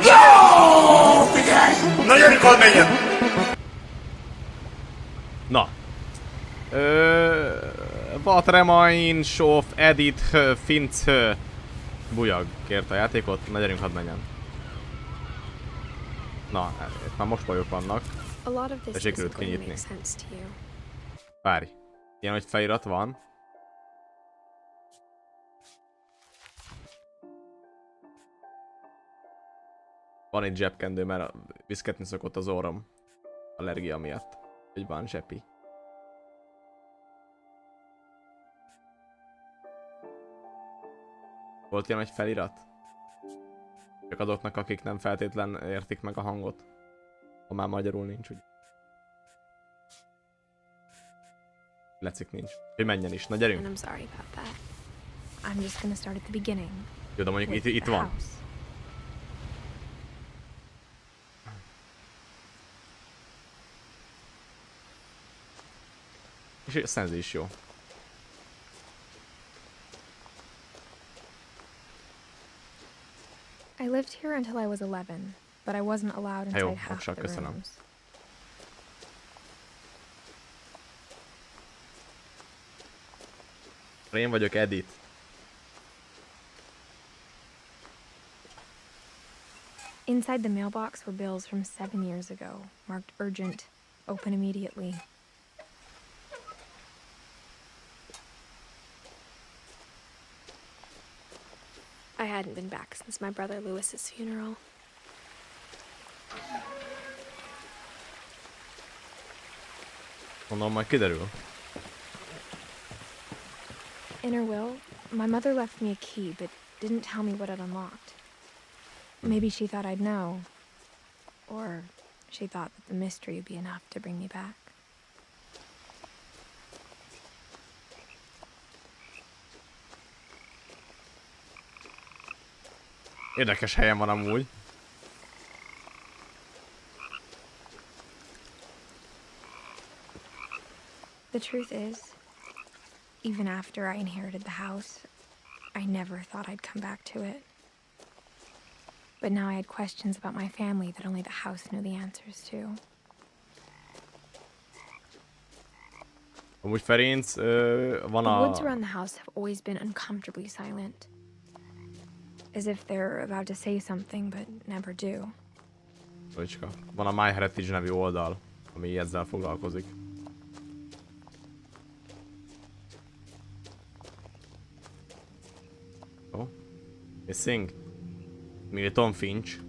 Jó! Figyelj! Na gyerünk, hadd menjen! Na. What remains of Edith Finch bujag kért a játékot, na gyerünk, hadd menjen. Na, itt már most bajok vannak. De sikerült kinyitni. Várj. Ilyen, hogy felirat van. Van egy zsebkendő, mert viszketni szokott az orrom. Allergia miatt. Hogy van zsepi. Volt ilyen, hogy felirat? Csak azoknak, akik nem feltétlen értik meg a hangot. Ha már magyarul nincs, úgy. Lecik nincs. Hogy menjen is. Na gyerünk. Jó, de mondjuk itt van. És a szenzi is jó. I lived here until I was 11, but I wasn't allowed inside half the rooms. Én vagyok Edith. Inside the mailbox were bills from 7 years ago, marked urgent, open immediately. I hadn't been back since my brother Lewis's funeral. Mondom, majd kiderül. In her will, my mother left me a key, but didn't tell me what it unlocked. Maybe she thought I'd know. Or she thought that the mystery would be enough to bring me back. Érdekes helyen van amúgy. The truth is, even after I inherited the house, I never thought I'd come back to it. But now I had questions about my family that only the house knew the answers to. Amúgy Ferenc, van The woods around the house have always been uncomfortably silent. As if they're about to say something, but never do. Bocska. Van a My Heritage nevű oldal, ami ezzel foglalkozik. Jó. Missing. Milton Finch.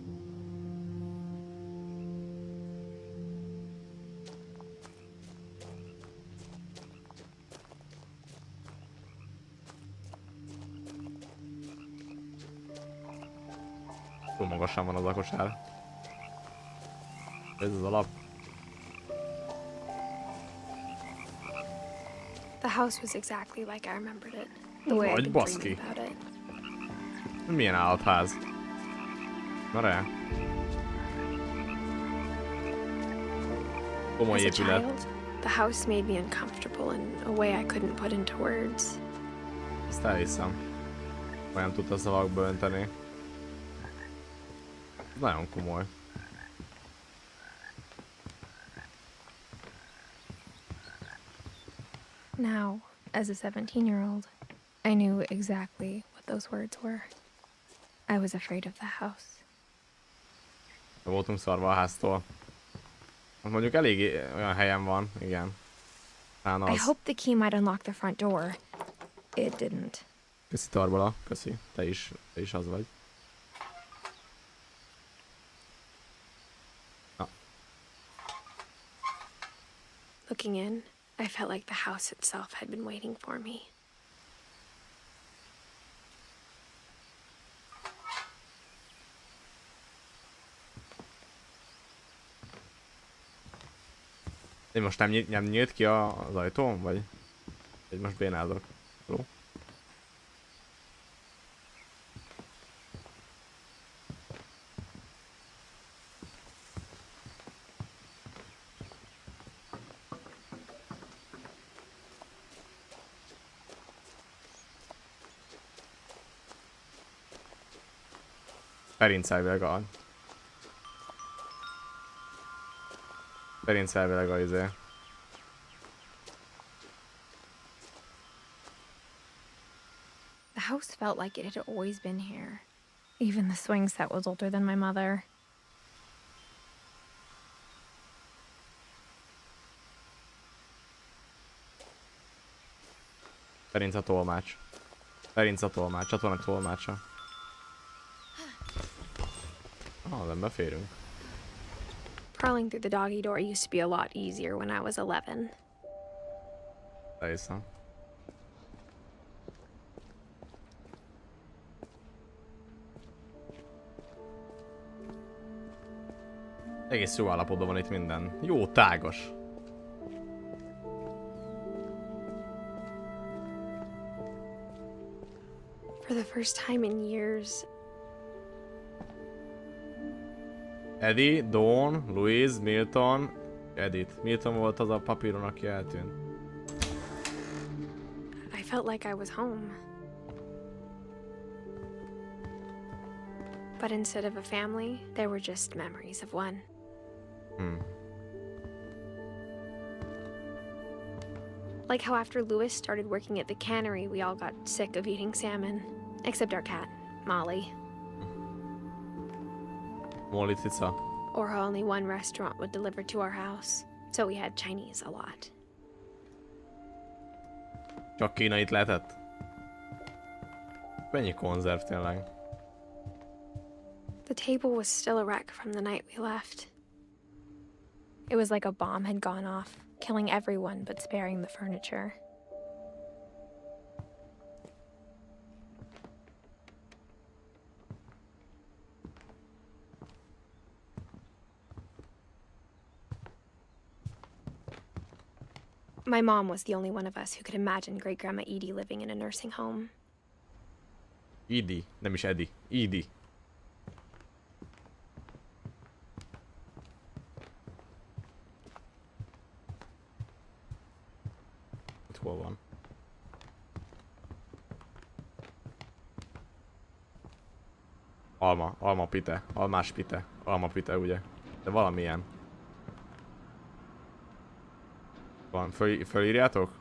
Túl magasan van az a kosár. Ez az alap. The house was exactly like I remembered it. The way I'd been dreaming about it. Milyen állatház? Na re? Komoly épület. As a child, the house made me uncomfortable in a way I couldn't put into words. Ezt elhiszem. Olyan tudta szavakba önteni. Nagyon komoly. Now, as a 17-year-old, I knew exactly what those words were. I was afraid of the house. Voltunk szarva a háztól. Mondjuk elég olyan helyen van, igen. Az. I hoped the key might unlock the front door. It didn't. Köszi Tarbala, köszi. Te is az vagy. Na. Looking in, I felt like the house itself had been waiting for me. Én most nem nyílt ki az ajtóm, vagy most bénázok? Jó? Perinc elvileg a... Perinc elvileg a izé. The house felt like it had always been here. Even the swing set was older than my mother. Perinc a tolmács. Perinc a tolmács, csatornak tolmácsa. Nem beférünk. Crawling through the doggy door used to be a lot easier when I was 11. Elhiszem. Egész jó állapotban van itt minden. Jó, tágas. For the first time in years, Eddie, Dawn, Louise, Milton, Edith. Milton volt az a papíron, aki eltűnt. I felt like I was home. But instead of a family, there were just memories of one. Like how after Louis started working at the cannery, we all got sick of eating salmon. Except our cat, Molly. Molly cica. Or how only one restaurant would deliver to our house. So we had Chinese a lot. Csak kínait lehetett? Mennyi konzerv tényleg? The table was still a wreck from the night we left. It was like a bomb had gone off, killing everyone but sparing the furniture. My mom was the only one of us who could imagine Great-Grandma Edie living in a nursing home. Edie, nem is Eddie. Edie. Itt hol van? Alma pite, almás pite, alma pite ugye. De valamilyen. Van, fölírjátok?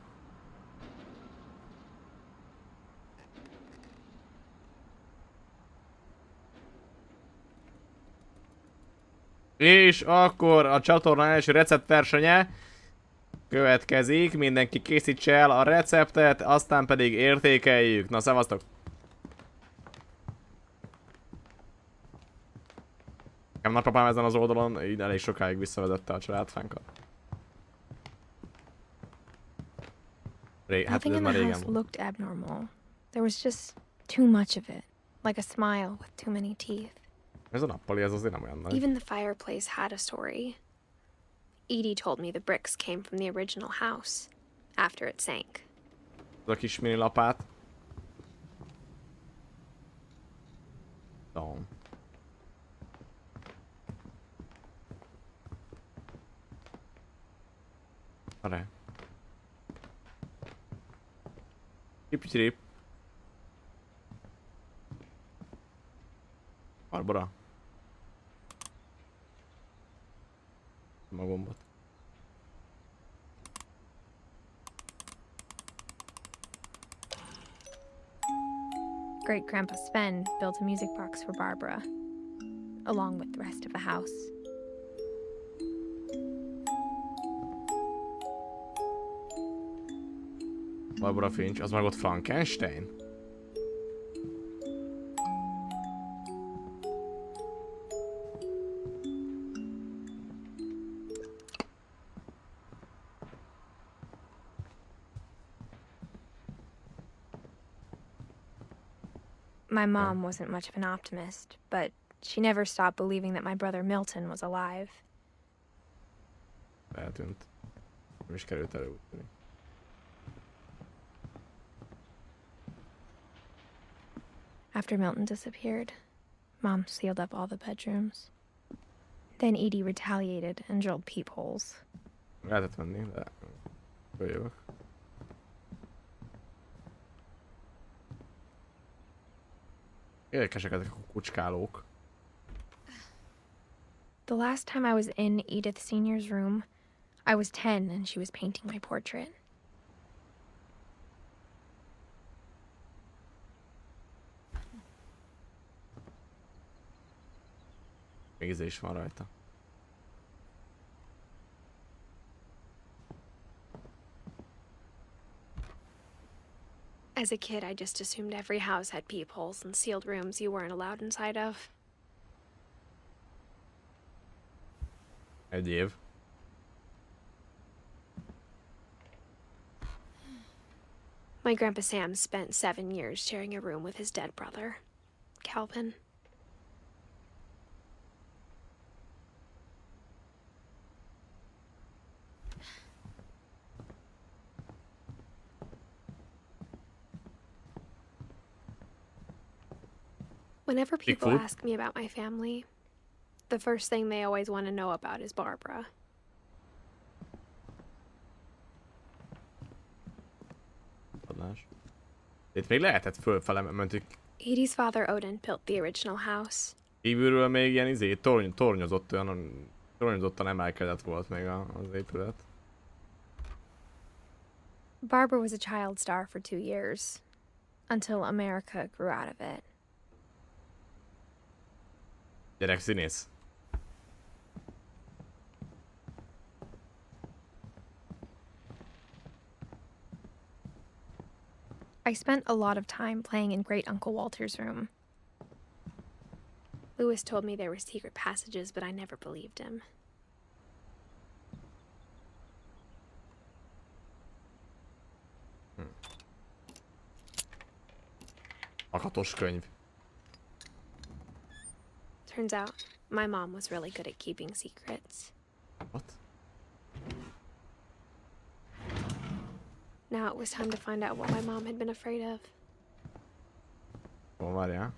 És akkor a csatorna első receptversenye következik. Mindenki készítse el a receptet, aztán pedig értékeljük. Na, szevasztok! Nekem nagypapám ezen az oldalon így elég sokáig visszavezette a családfánkat. Hát Nothing ez in már the régen house volt. looked abnormal. There was just too much of it, like a smile with too many teeth. Ez a nappali, ez azért nem olyan nagy. Even the fireplace had a story. Edie told me the bricks came from the original house, after it sank. Ez a kis mini lapát. Tom. Arra. Csip-csirip. Barbara. A gombot. Great-Grandpa Sven built a music box for Barbara, along with the rest of the house. Barbara Finch, az meg ott Frankenstein? My mom wasn't much of an optimist, but she never stopped believing that my brother Milton was alive. Eltűnt. Nem is került elő úgy tűnik. After Milton disappeared, Mom sealed up all the bedrooms. Then Edie retaliated and drilled peepholes. Lehetett menni, de följövök. Érdekesek ezek a kucskálók. The last time I was in Edith Sr.'s room, I was 10 and she was painting my portrait. Még íze is van rajta. As a kid, I just assumed every house had peepholes and sealed rooms you weren't allowed inside of. Egy év. My Grandpa Sam spent 7 years sharing a room with his dead brother, Calvin. Whenever people food? ask me about my family, the first thing they always want to know about is Barbara. Adás. Itt még lehetett fölfele, mentük. Edie's father Odin built the original house. Kívülről még ilyen tornyozott olyan, tornyozottan emelkedett volt még az épület. Barbara was a child star for 2 years, until America grew out of it. Gyerekszínész. I spent a lot of time playing in Great Uncle Walter's room. Lewis told me there were secret passages, but I never believed him. Akatos könyv. Turns out, my mom was really good at keeping secrets. What? Now it was time to find out what my mom had been afraid of. Hol várjál?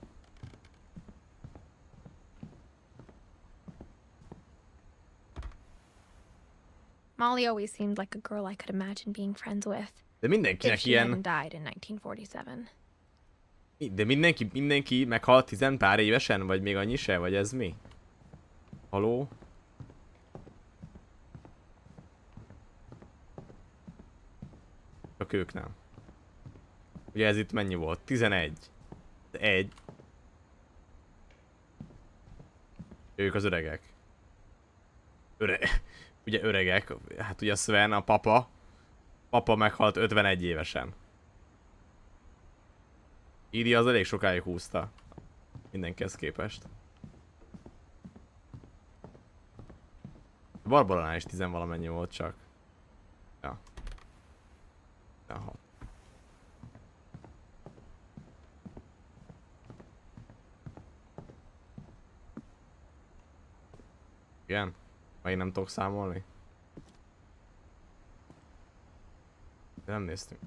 Molly always seemed like a girl I could imagine being friends with. De If mindenkinek she ilyen... hadn't died in 1947. De mindenki meghalt 10 pár évesen? Vagy még annyi se? Vagy ez mi? Haló? Csak ők nem. Ugye ez itt mennyi volt? 11. 1. Ők az öregek. Ugye öregek. Hát ugye Sven, a papa. Papa meghalt 51 évesen. Edith az elég sokáig húzta. Mindenkihez képest. Barbaránál is 10 valamennyi volt csak. Ja. 16. Igen? Megint nem tudok számolni? De nem néztünk.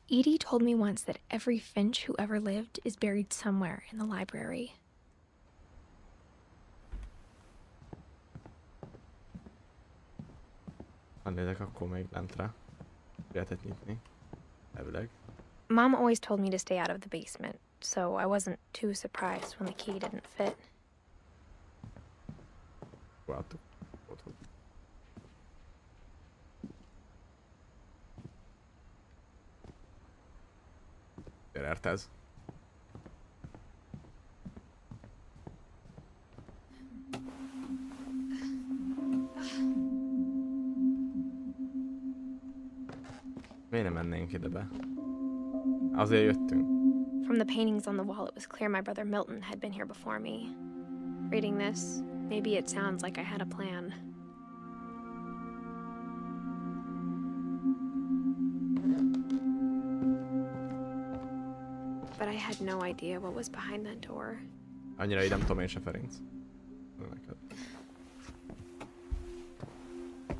Edie told me once that every Finch who ever lived is buried somewhere in the library. Ha nézek, akkor még lentre. Lehetett nyitni. Elvileg. Mom always told me to stay out of the basement, so I wasn't too surprised when the key didn't fit. Láttuk. Gyere, ez. Miért nem mennénk ide be? Azért jöttünk. From the paintings on the wall, it was clear my brother Milton had been here before me. Reading this, maybe it sounds like I had a plan. But I had no idea what was behind that door. Annyira így nem tudom én se, Ferenc.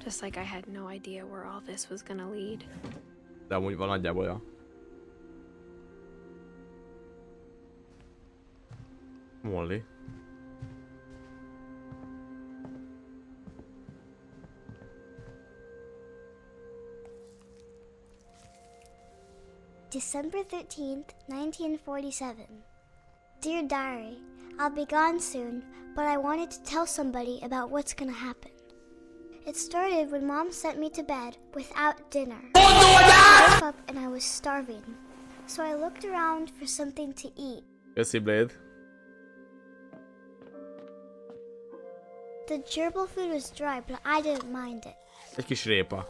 Just like I had no idea where all this was gonna lead. De amúgy van nagyjából olyan. Molly. December 13th, 1947. Dear Diary, I'll be gone soon, but I wanted to tell somebody about what's gonna happen. It started when Mom sent me to bed without dinner. I woke up and I was starving, so I looked around for something to eat. Köszi, Blade. The gerbil food was dry, but I didn't mind it. Egy kis répa.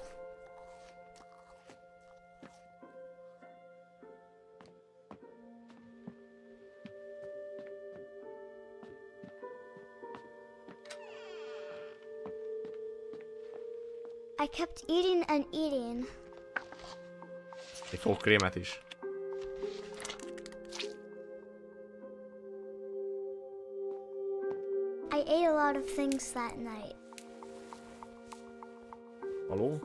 I kept eating and eating. Egy fogkrémet is. I ate a lot of things that night. Haló?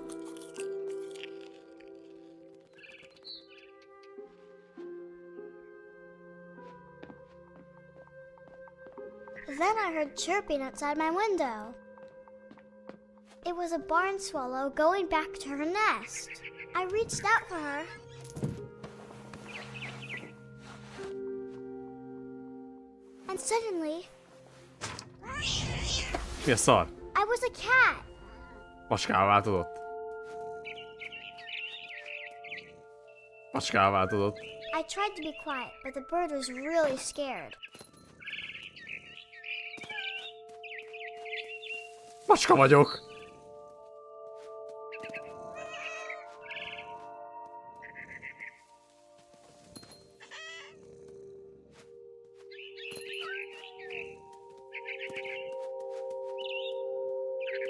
Then I heard chirping outside my window. It was a barn swallow going back to her nest. I reached out for her. And suddenly, Mi a szar? I was a cat. Macskává változott. Macskává változott. I tried to be quiet, but the bird was really scared. Macska vagyok!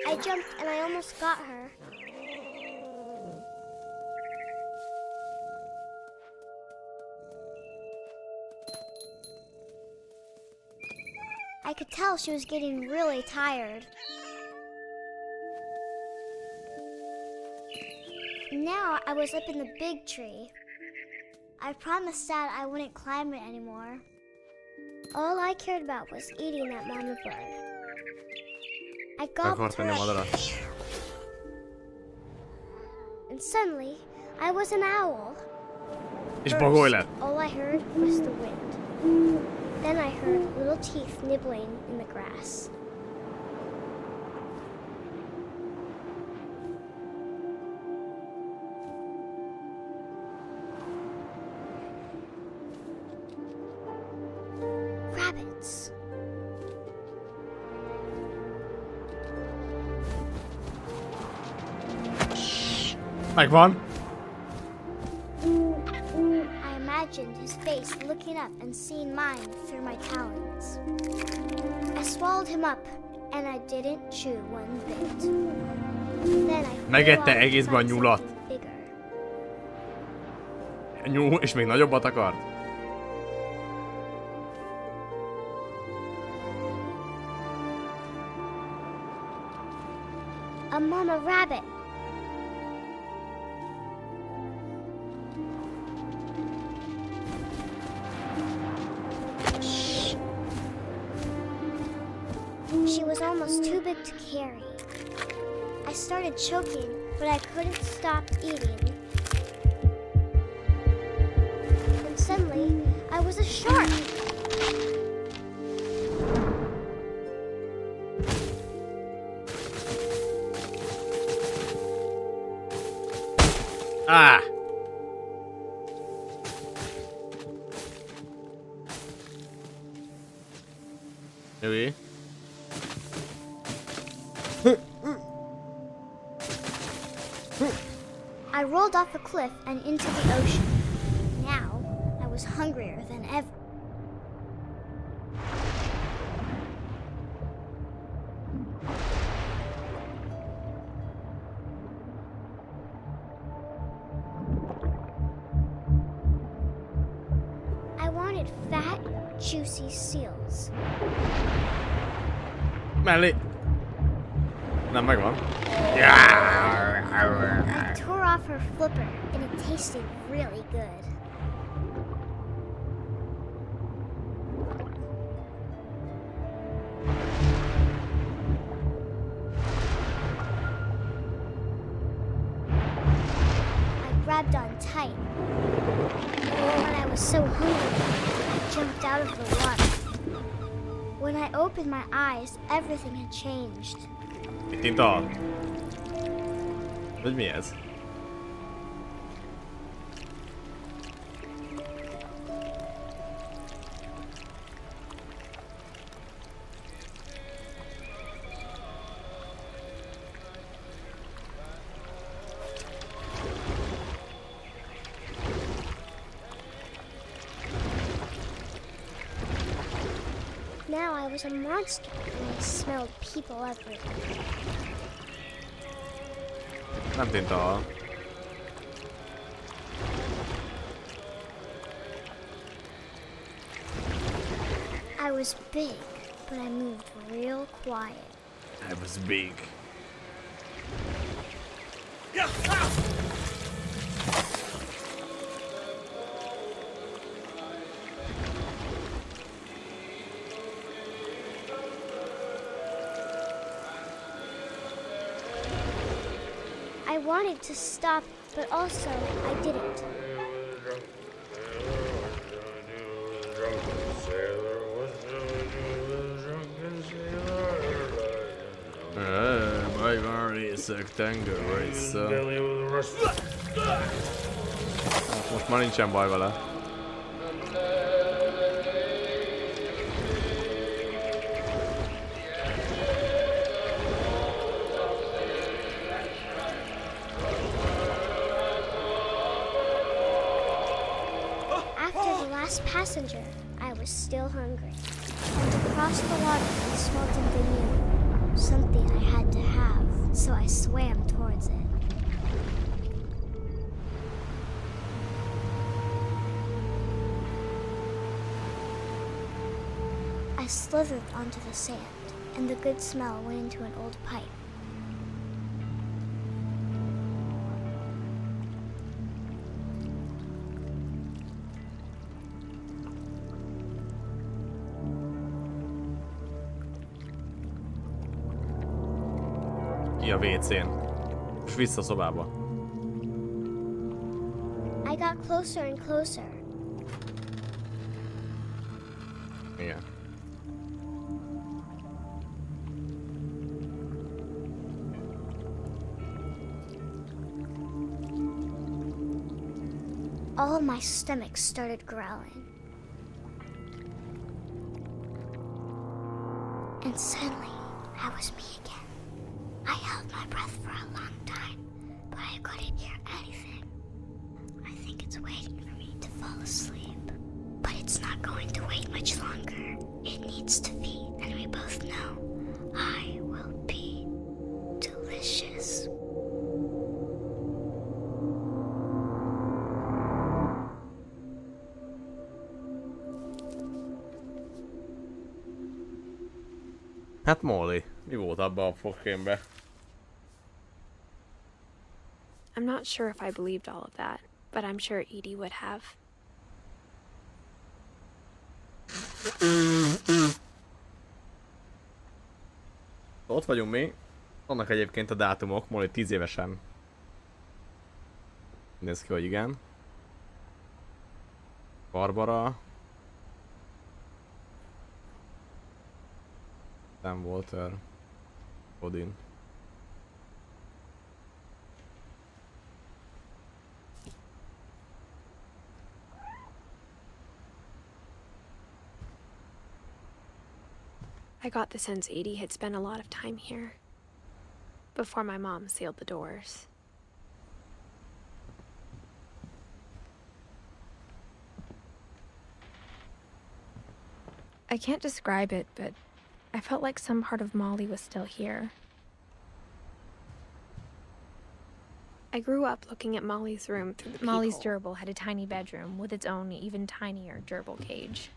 I jumped and I almost got her. I could tell she was getting really tired. Now I was up in the big tree. I promised Dad I wouldn't climb it anymore. All I cared about was eating that mama bird. I gobbled her up, and suddenly I was an owl. És bagoly lett. All I heard was the wind. Then I heard little teeth nibbling in the grass. Rabbits. Megvan. I imagined his face looking up and seeing mine through my talons. I swallowed him up, and I didn't chew one bit. Then I Megette egészben a nyulat. bigger. Nyúl, és még nagyobbat akart. A mama rabbit. She was almost too big to carry. I started choking, but I couldn't stop eating. And suddenly, I was a shark. Ah! Jöjj. I rolled off a cliff and into the ocean. Now, I was hungrier than ever. I wanted fat, juicy seals. Mellé. Nem, megvan. I tore off her flipper, and it tasted really good. I grabbed on tight. When I was so hungry, I jumped jumped out of the water. When I opened my eyes, everything had changed. Itt intal? Vagy mi ez? Now I was a monster, and I smelled people everywhere. Nem tintal. I was big, but I moved real quiet. I was big. I wanted to stop, but also I didn't. Bajban részek, tengerrésze. Hát most már nincsen baj vele. After the last passenger, I was still hungry. And across the water, I smelled something new. Something I had to have, so I swam towards it. I slithered onto the sand, and the good smell went into an old pipe. Ki a WC-n. És vissza a szobába. I got closer and closer. Igen. All my stomach started growling. And suddenly, I was me again. I held my breath for a long time, but I couldn't hear anything. I think it's waiting for me to fall asleep. But it's not going to wait much longer. It needs to feed, and we both know I will be delicious. Hát Molly, mi volt abban a fogkémbe? I'm not sure if I believed all of that, but I'm sure Edie would have. Ott vagyunk mi. Vannak egyébként a dátumok, Molly 10 évesen. Néz ki, hogy igen. Barbara. Sam Walter. Odin. I got the sense Edie had spent a lot of time here before my mom sealed the doors. I can't describe it, but I felt like some part of Molly was still here. I grew up looking at Molly's room through the Molly's peephole. gerbil had a tiny bedroom with its own, even tinier gerbil cage.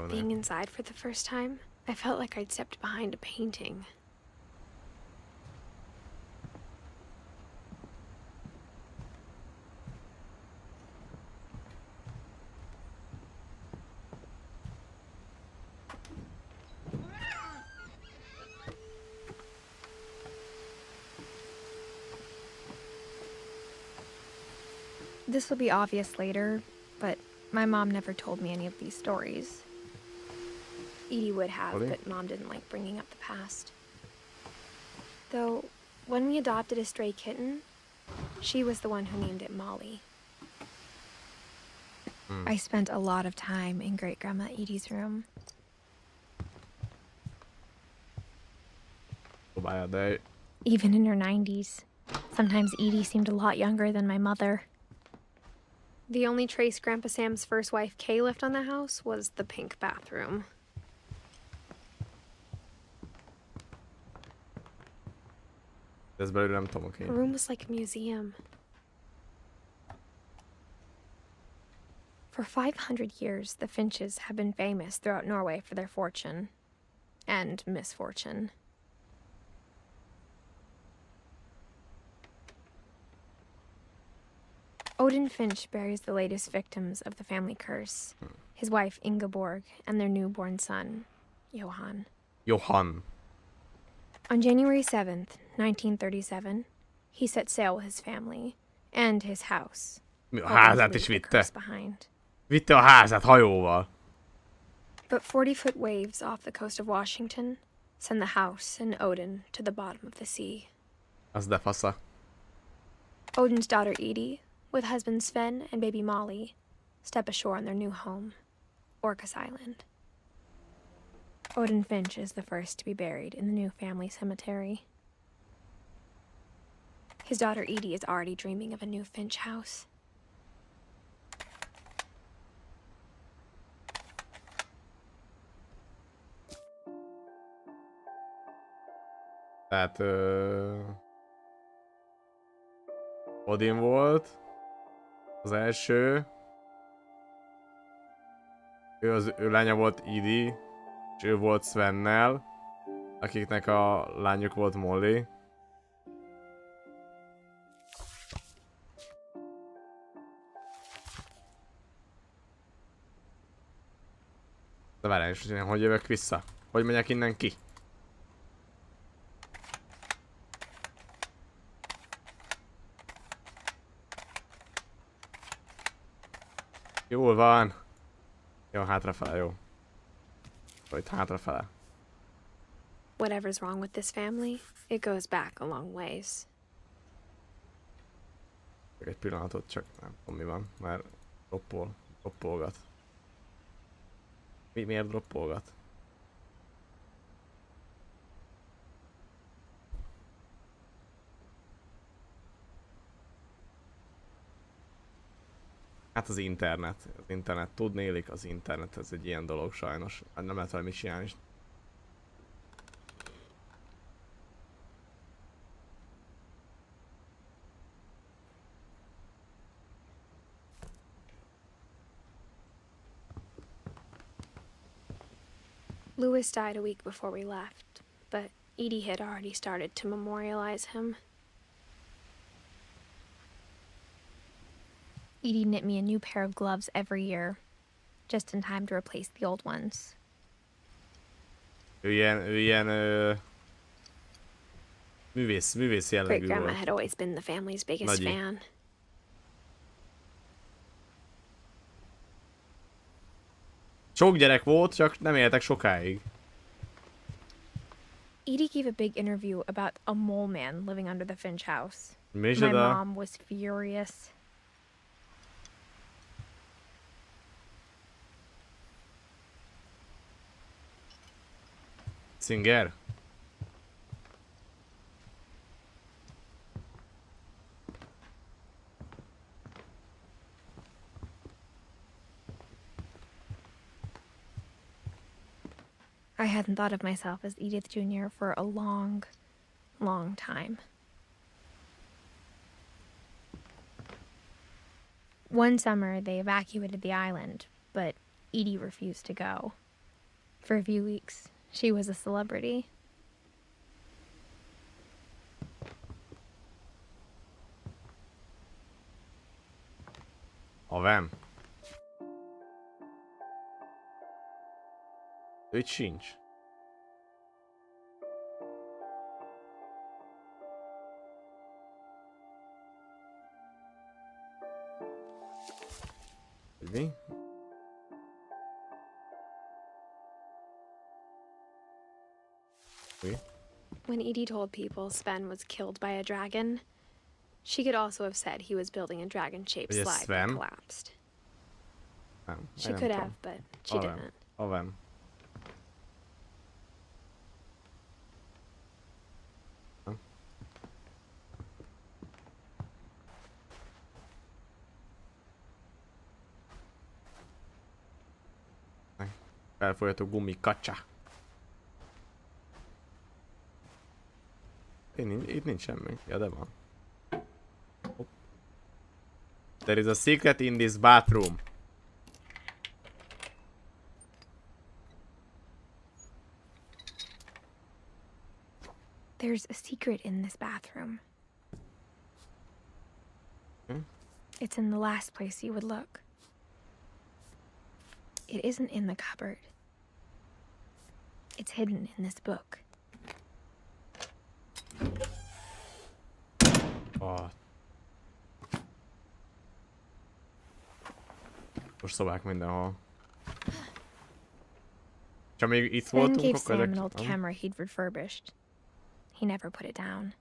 Being inside for the first time, I felt like I'd stepped behind a painting. This will be obvious later, but my mom never told me any of these stories. Edie would have, Really? but Mom didn't like bringing up the past. Though, when we adopted a stray kitten, she was the one who named it Molly. I spent a lot of time in Great Grandma Edie's room. Próbálja, de... Even in her 90s. Sometimes Edie seemed a lot younger than my mother. The only trace Grandpa Sam's first wife Kay left on the house was the pink bathroom. Ez belőle nem tudom, oké. Her room was like a museum. For 500 years, the Finches have been famous throughout Norway for their fortune. And misfortune. Odin Finch buries the latest victims of the family curse. His wife Ingeborg and their newborn son, Johan. Johan. On January 7th, 1937, he set sail with his family and his house. A hoping to házát is leave the vitte. curse behind. Vitte a házát hajóval. But 40-foot waves off the coast of Washington send the house and Odin to the bottom of the sea. Az de fasza. Odin's daughter Edie, with husband Sven and baby Molly, step ashore on their new home, Orcas Island. Odin Finch is the first to be buried in the new family cemetery. His daughter Edie is already dreaming of a new Finch house. Tehát... Odin volt. Az első. Ő lánya volt Edith. És ő volt Svennel. Akiknek a lányuk volt Molly. De várjál is, hogy jövök vissza? Hogy megyek innen ki? Jól van. Jó, hátrafele, jó. Itt hátrafele. Whatever's wrong with this family, it goes back a long ways. Egy pillanatot, csak nem tudom mi van, mert droppolgat. Miért droppolgat? Hát az internet. Az internet tudnélik, az internet ez egy ilyen dolog sajnos. Nem lehet valami csinálni. Louis died a week before we left, but Edie had already started to memorialize him. Edie knit me a new pair of gloves every year, just in time to replace the old ones. Ő ilyen művész Great jellegű Grandma volt. had always been the family's biggest Nagyi. fan. Sok gyerek volt, csak nem éltek sokáig. Edie gave a big interview about a mole man living under the Finch house. My Micsoda? mom was furious. Singer? I hadn't thought of myself as Edith Jr. for a long, long time. One summer, they evacuated the island, but Edie refused to go. For a few weeks, she was a celebrity. A van. Itt sincs. Mi? Mi? When Edie told people Sven was killed by a dragon, she could also have said he was building a dragon-shaped Ugye slide Sven? that collapsed. Nem, She én nem could tudom. have, but she Ovem. didn't. Ovem. Nem. Felfolyható gumikacsa. Itt nincs semmi. Ja, de van. Hopp. There is a secret in this bathroom. There's a secret in this bathroom. Hmm? It's in the last place you would look. It isn't in the cupboard. It's hidden in this book. Oh. Most szobák mindenhol. És amíg itt Sven voltunk, gave akkor Sam an ezek... old camera he'd refurbished. He never put it down.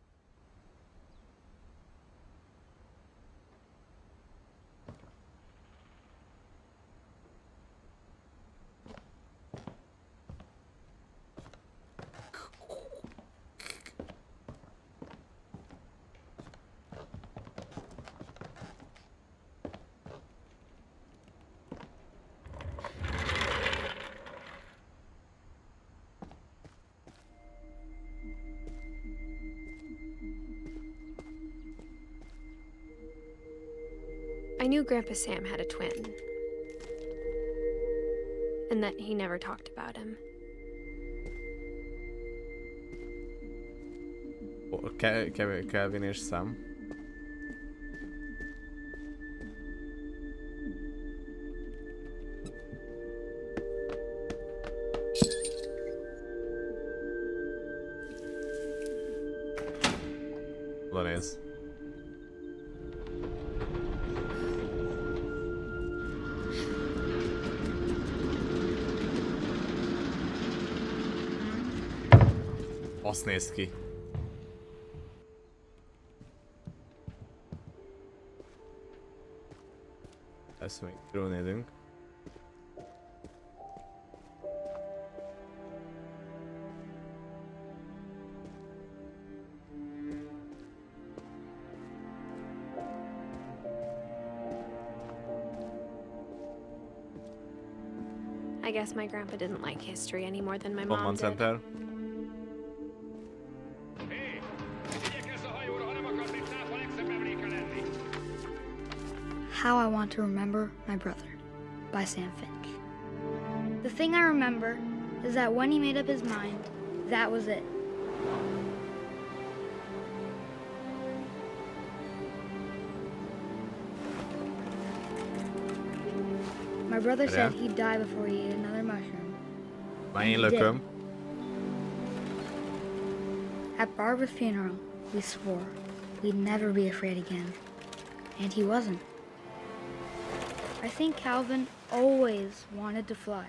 I knew Grandpa Sam had a twin, and that he never talked about him. Kelvin és Sam. Oda néz. Azt néz ki. Ezt még körülnézünk. I guess my grandpa didn't like history any more than my Command mom did. Center. How I Want to Remember My Brother by Sam Finch. The thing I remember is that when he made up his mind, that was it. My brother said he'd die before he ate another mushroom. Már én lököm. At Barbara's funeral, we swore we'd never be afraid again. And he wasn't. I think Calvin always wanted to fly.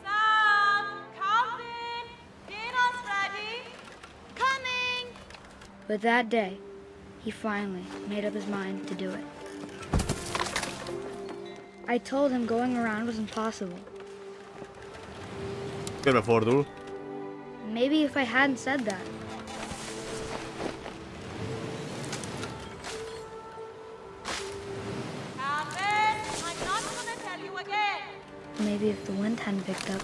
Sam! Calvin! Dinner's ready! Coming! But that day, he finally made up his mind to do it. I told him going around was impossible. Körbefordul. Maybe if I hadn't said that. Calvin! I'm not gonna tell you again! Maybe if the wind hadn't picked up.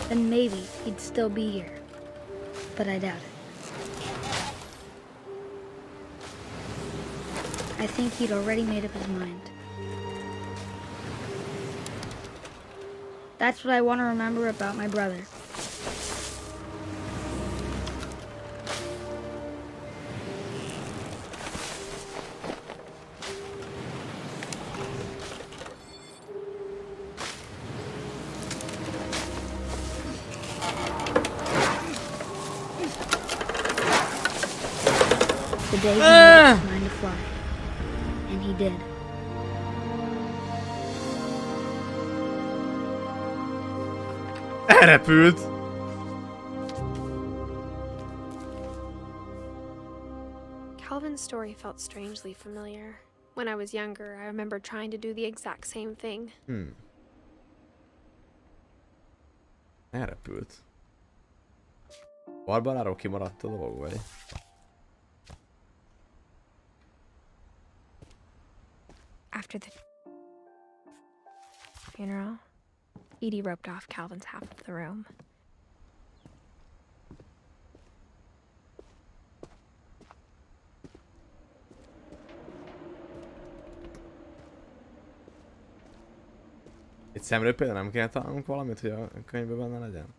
Then maybe he'd still be here. But I doubt it. I think he'd already made up his mind. That's what I want to remember about my brother. the day he made up his mind to fly. And he did. Elrepült! Calvin's story felt strangely familiar. When I was younger, I remember trying to do the exact same thing. Elrepült. Barbaráról kimaradt a dolog, vagy? After the funeral, Edie roped off Calvin's half of the room. Itt szemről például nem kell találnunk valamit, hogy a könyvben benne legyen?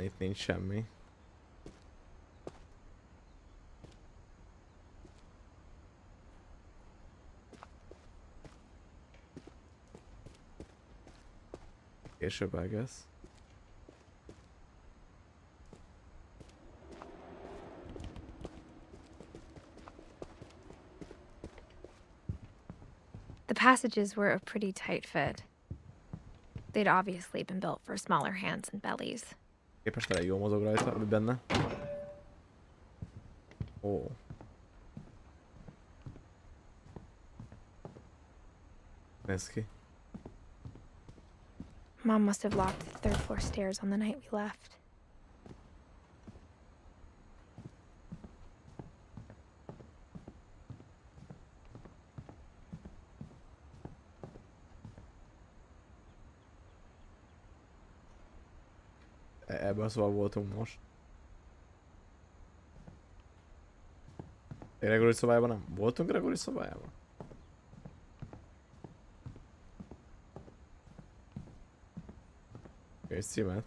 Itt nincs semmi. Később, I guess. The passages were a pretty tight fit. They'd obviously been built for smaller hands and bellies. Képest elég jól mozog rajta, ami benne. Ó. Nézd ki. Mom must have locked the third floor stairs on the night we left. Ebben szóval voltunk most. Gregory szobájában nem? Voltunk Gregory szobájában? És címet.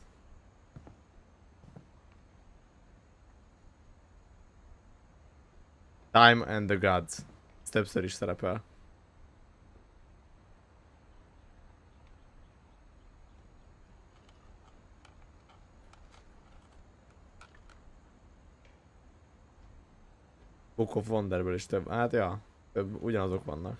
Time and the Gods. Ez többször is szerepel. Book of Wonderből is több. Hát ja, több, ugyanazok vannak.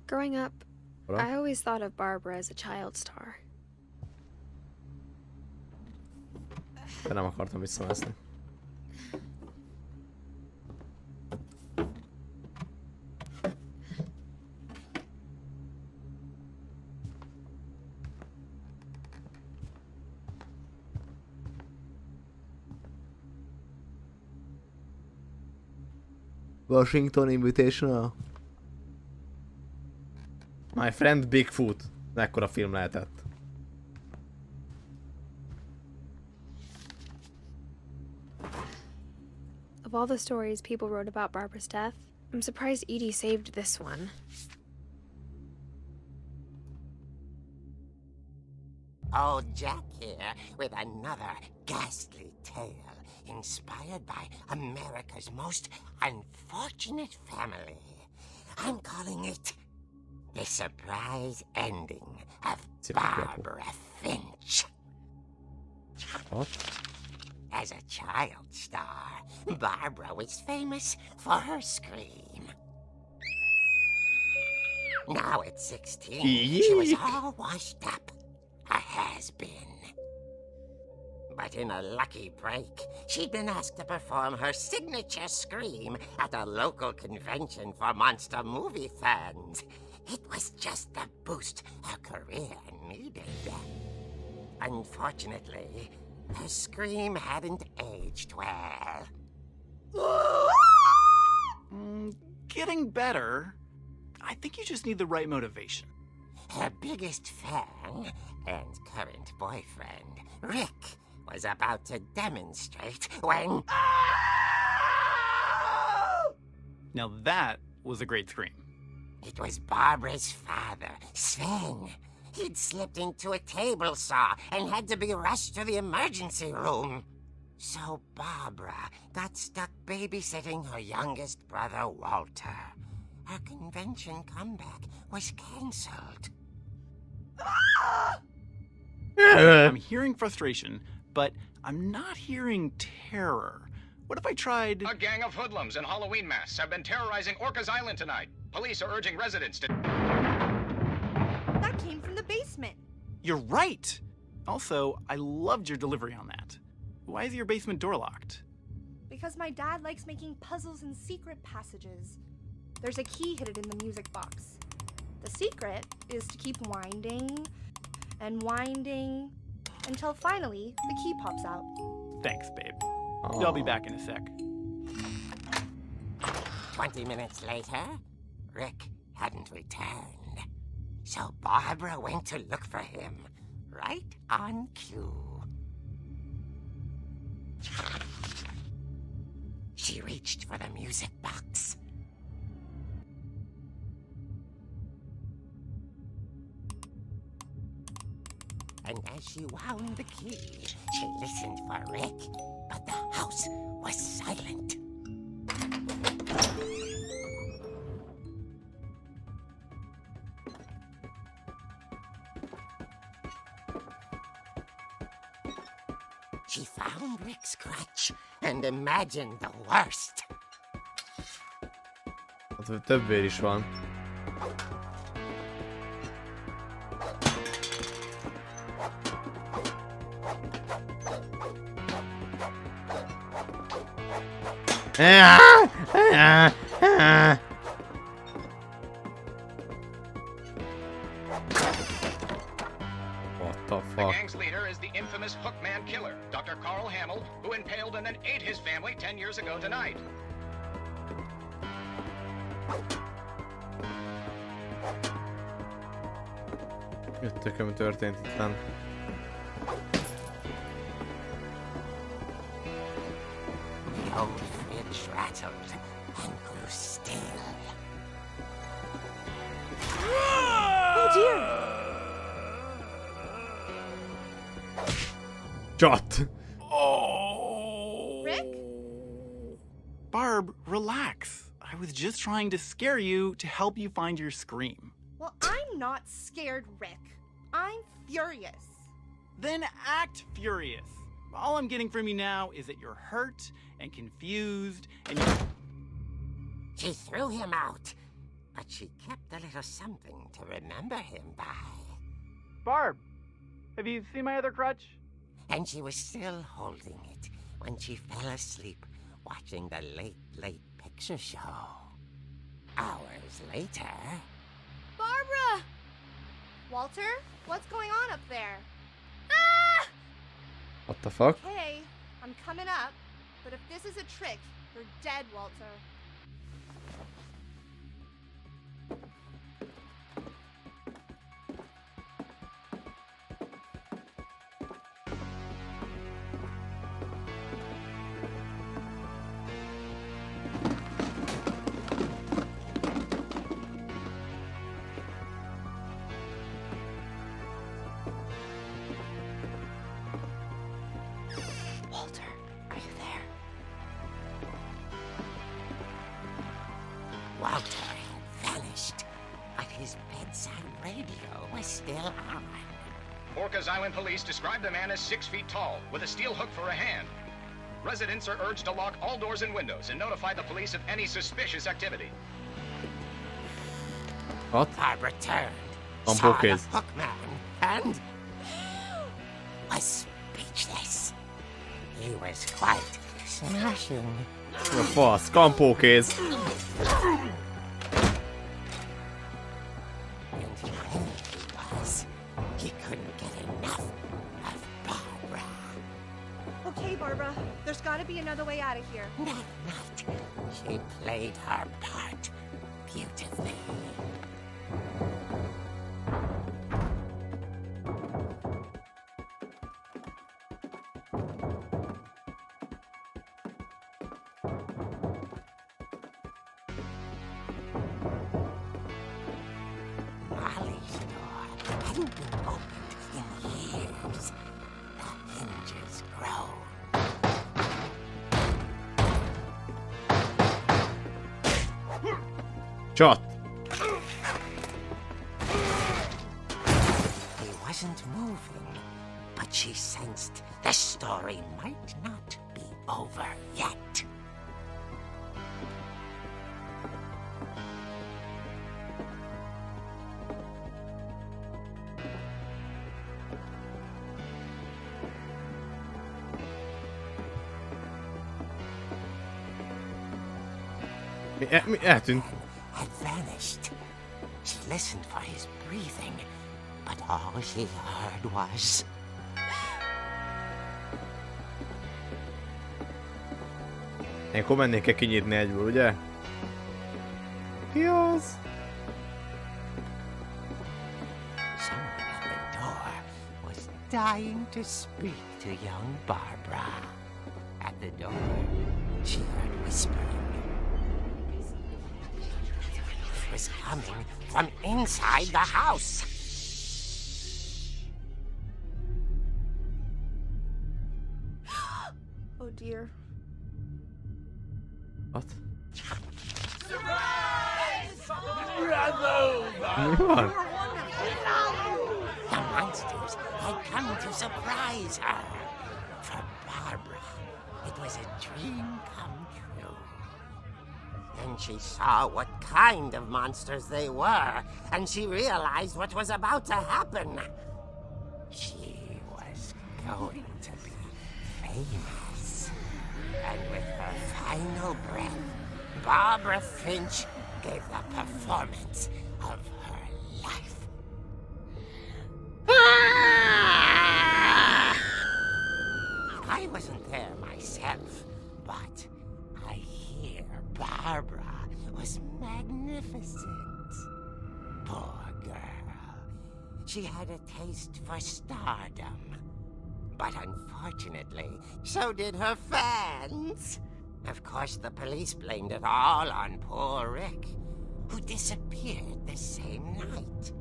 Growing up, Ura? I always thought of Barbara as a child star. De nem akartam visszamászni. Washington Invitational. My Friend Bigfoot. Mekkora film lehetett. Of all the stories people wrote about Barbara's death, I'm surprised Edie saved this one. Old Jack here with another ghastly tale inspired by America's most unfortunate family. I'm calling it The Surprise Ending of Barbara Finch. What? As a child star, Barbara was famous for her scream. Now at 16, she was all washed up. A has-been. But in a lucky break, she'd been asked to perform her signature scream at a local convention for monster movie fans. It was just the boost her career needed. Unfortunately, her scream hadn't aged well. Getting better. I think you just need the right motivation. Her biggest fan and current boyfriend, Rick, was about to demonstrate when... Now that was a great scream. It was Barbara's father, Sven. He'd slipped into a table saw and had to be rushed to the emergency room. So Barbara got stuck babysitting her youngest brother, Walter. Her convention comeback was cancelled. I'm hearing frustration, but I'm not hearing terror. What if I tried... A gang of hoodlums in Halloween masks have been terrorizing Orcas Island tonight. Police are urging residents to... That came from the basement. You're right! Also, I loved your delivery on that. Why is your basement door locked? Because my dad likes making puzzles and secret passages. There's a key hidden in the music box. The secret is to keep winding and winding until finally the key pops out. Thanks, babe. I'll be back in a sec. 20 minutes later, Rick hadn't returned. So Barbara went to look for him, right on cue. She reached for the music box. And as she wound the key, she listened for Rick, but the house was silent. She found Rick's crutch and imagined the worst. Több vér is van. What the The fuck? gang's leader is the infamous Hookman killer, Dr. Carl Hamill, who impaled and then ate his family 10 years ago tonight. Jöttök, ami történt itt nem. The old Finch rattled and grew still. Oh dear! Csat! Rick? Barb, relax. I was just trying to scare you to help you find your scream. Well, I'm not scared, Rick. I'm furious. Then act furious. All I'm getting from you now is that you're hurt and confused and you... She threw him out, but she kept a little something to remember him by. Barb, have you seen my other crutch? And she was still holding it when she fell asleep watching the late picture show. Hours later... Barbara! Walter, what's going on up there? Ah! What the fuck? Okay, I'm coming up, but if this is a trick, you're dead, Walter. Walter, are you there? Walter had vanished, but his bedside radio was still on. Orcas Island police describe the man as 6 feet tall, with a steel hook for a hand. Residents are urged to lock all doors and windows and notify the police of any suspicious activity. What? Barbara turned, On saw the Bookcase. hookman, and was speechless. He was quite smashing. A fasz, kampókéz. And when he was, he couldn't get enough of Barbara. Okay, Barbara, there's gotta be another way out of here. That night, she played her part beautifully. Molly's door hadn't been opened in years. The hinges groaned. Csat! He wasn't moving, but she sensed the story might not be over yet. Mi eltűnt? Had vanished. She listened for his breathing, but all she heard was... Akkor mennék kinyitni egyből, ugye? Ki az? Someone at the door was dying to speak to young Barbara. At the door, she heard whispering. It was coming from inside the house. Oh dear. What? The monsters had come to surprise her. For Barbara, it was a dream come true. Then she saw what kind of monsters they were, and she realized what was about to happen. She was going to be famous. And with her final breath, Barbara Finch gave the performance of her life. I wasn't there myself, but I hear Barbara was magnificent. Poor girl. She had a taste for stardom. But unfortunately, so did her fans. Of course, the police blamed it all on poor Rick, who disappeared the same night.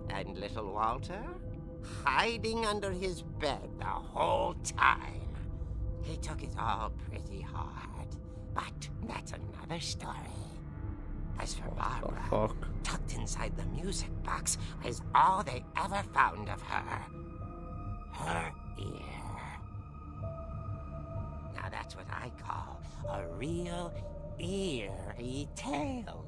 And little Walter? Hiding under his bed the whole time. He took it all pretty hard, but that's another story. As for Barbara, tucked inside the music box is all they ever found of her. Her ear. Now that's what I call a real eerie tale.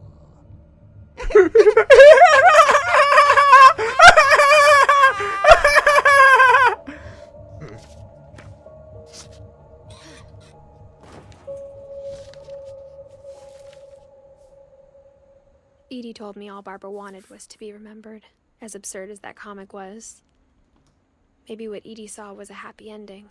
Edie told me all Barbara wanted was to be remembered, as absurd as that comic was. Maybe what Edie saw was a happy ending.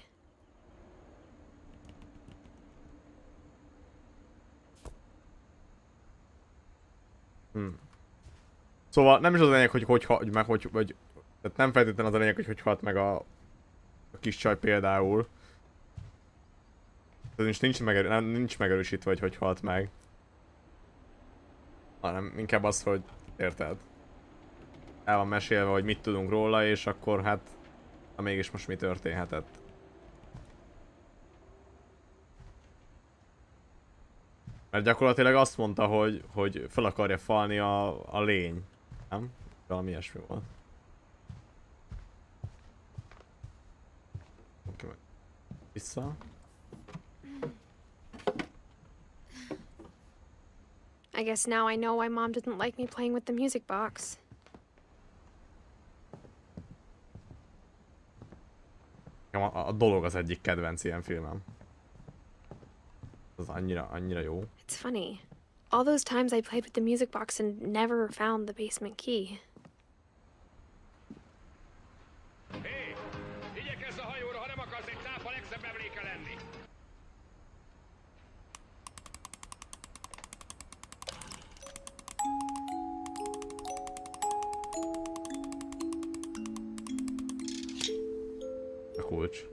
Szóval nem is az a lényeg, hogy halt meg, vagy tehát nem feltétlenül az a lényeg, hogy halt meg a kis csaj például. Ez nincs megerősítve, hogy halt meg. Hanem inkább az, hogy érted. El van mesélve, hogy mit tudunk róla, és akkor hát mégis most mi történhetett. Mert gyakorlatilag azt mondta, hogy fel akarja falni a lény. Nem? Valami ilyesmi volt. Oké, vissza. I guess now I know why Mom didn't like me playing with the music box. A dolog az egyik kedvenc ilyen filmem. Az annyira jó. It's funny. All those times I played with the music box and never found the basement key. Hé! Igyekezz a hajóra, ha nem akarsz egy cápa legszebb emléke lenni! A kulcs.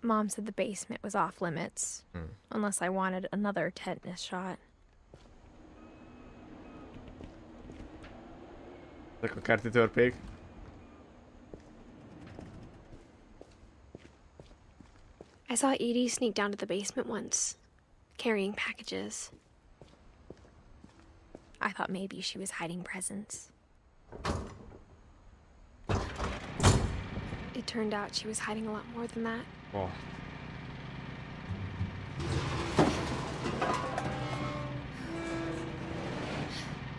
Mom said the basement was off limits, unless I wanted another tetanus shot. Ezek a kerti törpék. I saw Edie sneak down to the basement once, carrying packages. I thought maybe she was hiding presents. It turned out she was hiding a lot more than that. Oh.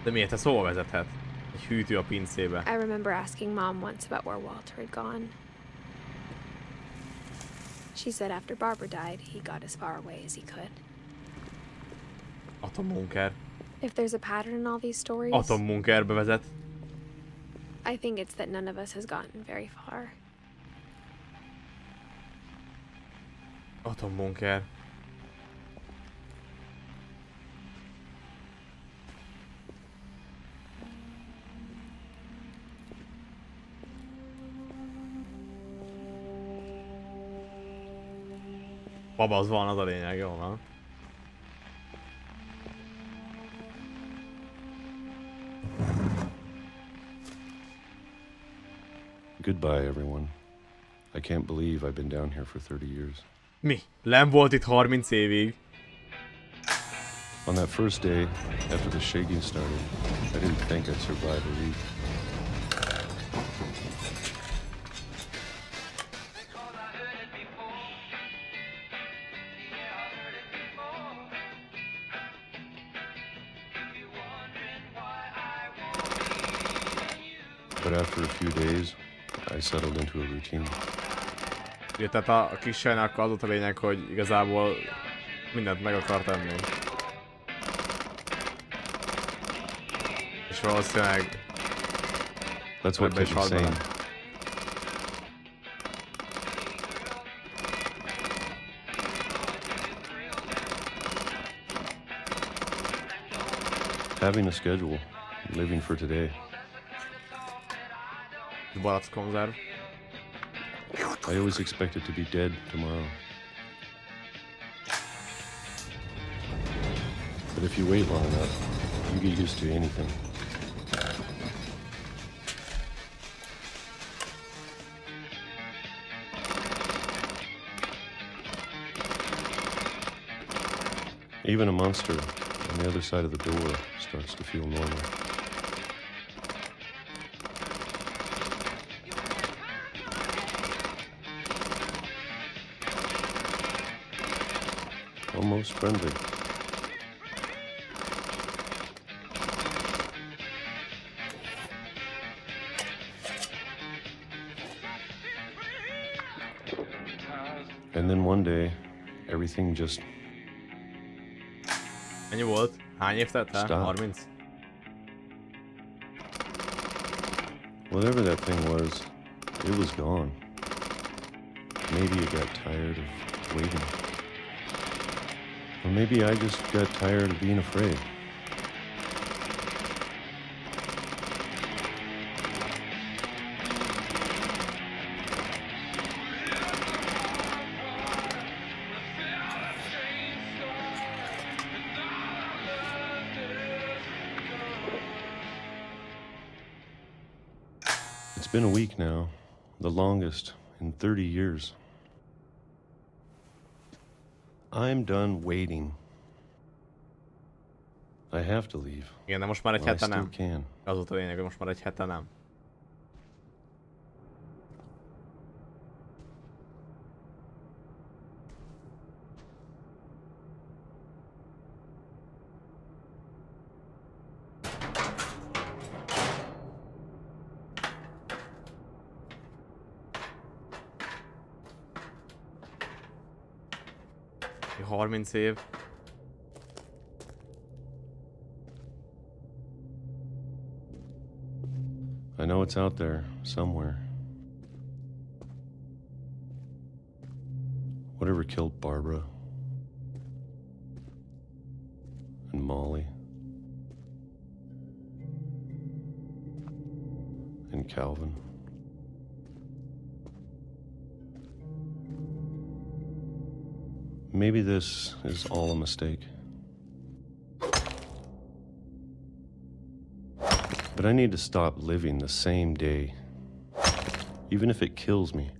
De miért ez hova vezethet? Egy hűtő a pincébe. I remember asking Mom once about where Walter had gone. She said after Barbara died, he got as far away as he could. Atombunker. If there's a pattern in all these stories, Atombunkerbe vezet. I think it's that none of us has gotten very far. Atombunker. Baba, az van, az a lényeg, jó van. Goodbye, everyone. I can't believe I've been down here for 30 years. Mi? Len volt itt 30 évig. On that first day, after the shaking started, I didn't think I'd survive a week. But after a few days, I settled into a routine. Ja, tehát a kis sajnak az volt a lényeg, hogy igazából mindent meg akar tenni. És valószínűleg... That's what kept me sane. Having a schedule, living for today. Barackkonzerv. I always expected to be dead tomorrow. But if you wait long enough, you get used to anything. Even a monster on the other side of the door starts to feel normal. Almost friendly. And then one day, everything just... Ennyi volt? Hány év telt el? Stop. 30? Whatever that thing was, it was gone. Maybe it got tired of waiting. Or maybe I just got tired of being afraid. It's been a week now, the longest in 30 years. I'm done waiting. I have to leave. Igen, de most már egy hete nem. Can. Az volt a lényeg, hogy most már egy hete nem. Egy 30 év. I know it's out there, somewhere. Whatever killed Barbara and Molly and Calvin Maybe this is all a mistake. But I need to stop living the same day, even if it kills me.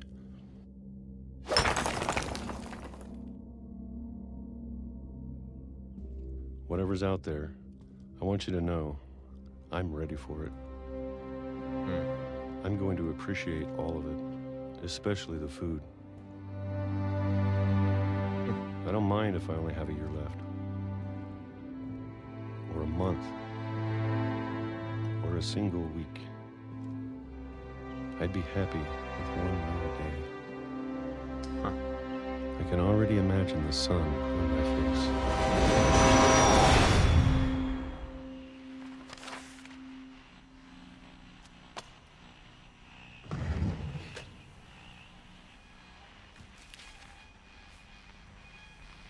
Whatever's out there, I want you to know I'm ready for it. I'm going to appreciate all of it, especially the food. I don't mind if I only have a year left, or a month, or a single week. I'd be happy with one more day. I can already imagine the sun on my face.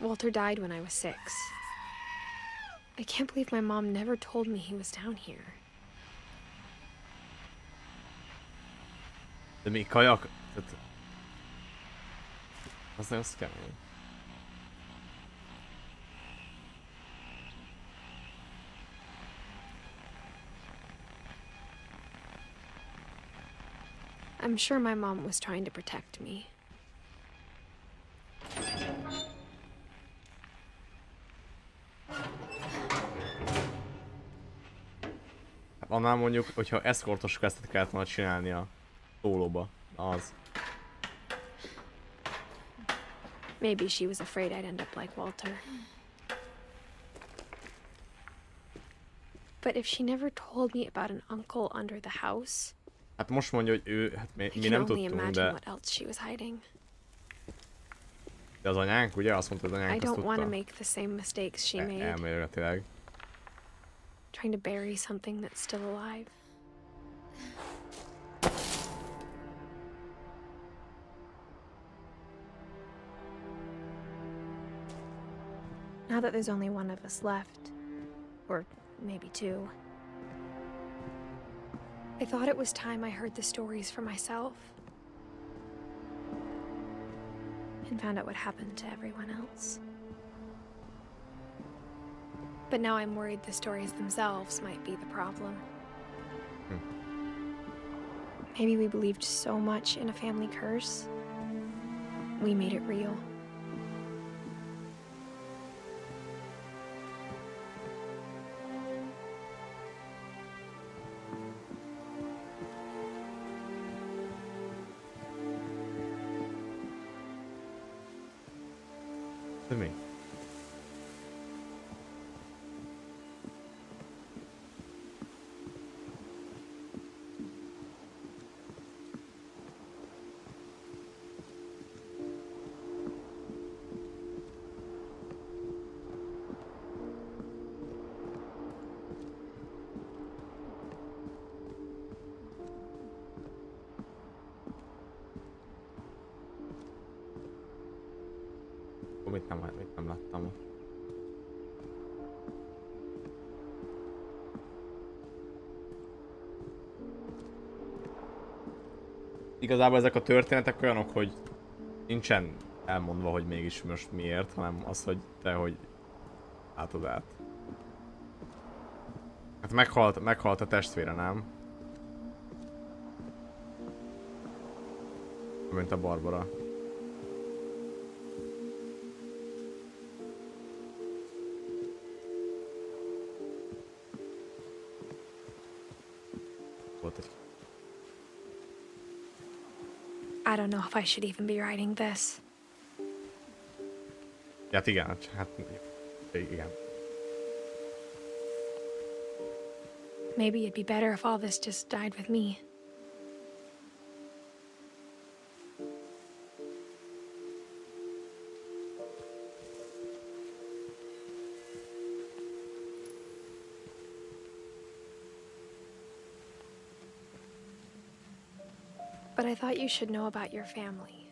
Walter died when I was 6. I can't believe my mom never told me he was down here. De mi kajak? Az kemény. I'm sure my mom was trying to protect me. Annál mondjuk, hogyha eszkortos questet kellett volna csinálni a szólóba, az. Maybe she was afraid I'd end up like Walter. But if she never told me about an uncle under the house, Hát most mondja, hogy ő, hát mi nem tudtunk, de... what else she was hiding. De az anyánk, ugye? Azt mondta, hogy az I anyánk azt don't want to tudta. make the same mistakes she made. Elméletileg. Trying to bury something that's still alive. Now that there's only one of us left, or maybe 2, I thought it was time I heard the stories for myself and found out what happened to everyone else. But now I'm worried the stories themselves might be the problem. Maybe we believed so much in a family curse, we made it real. De mi? Mit nem láttam. Igazából ezek a történetek olyanok, hogy nincsen elmondva, hogy mégis most miért, hanem az, hogy te, hogy látod át. Hát meghalt a testvére, nem? Mint a Barbara. I don't know if I should even be writing this. Hát igen, hát igen. Maybe it'd be better if all this just died with me. But I thought you should know about your family.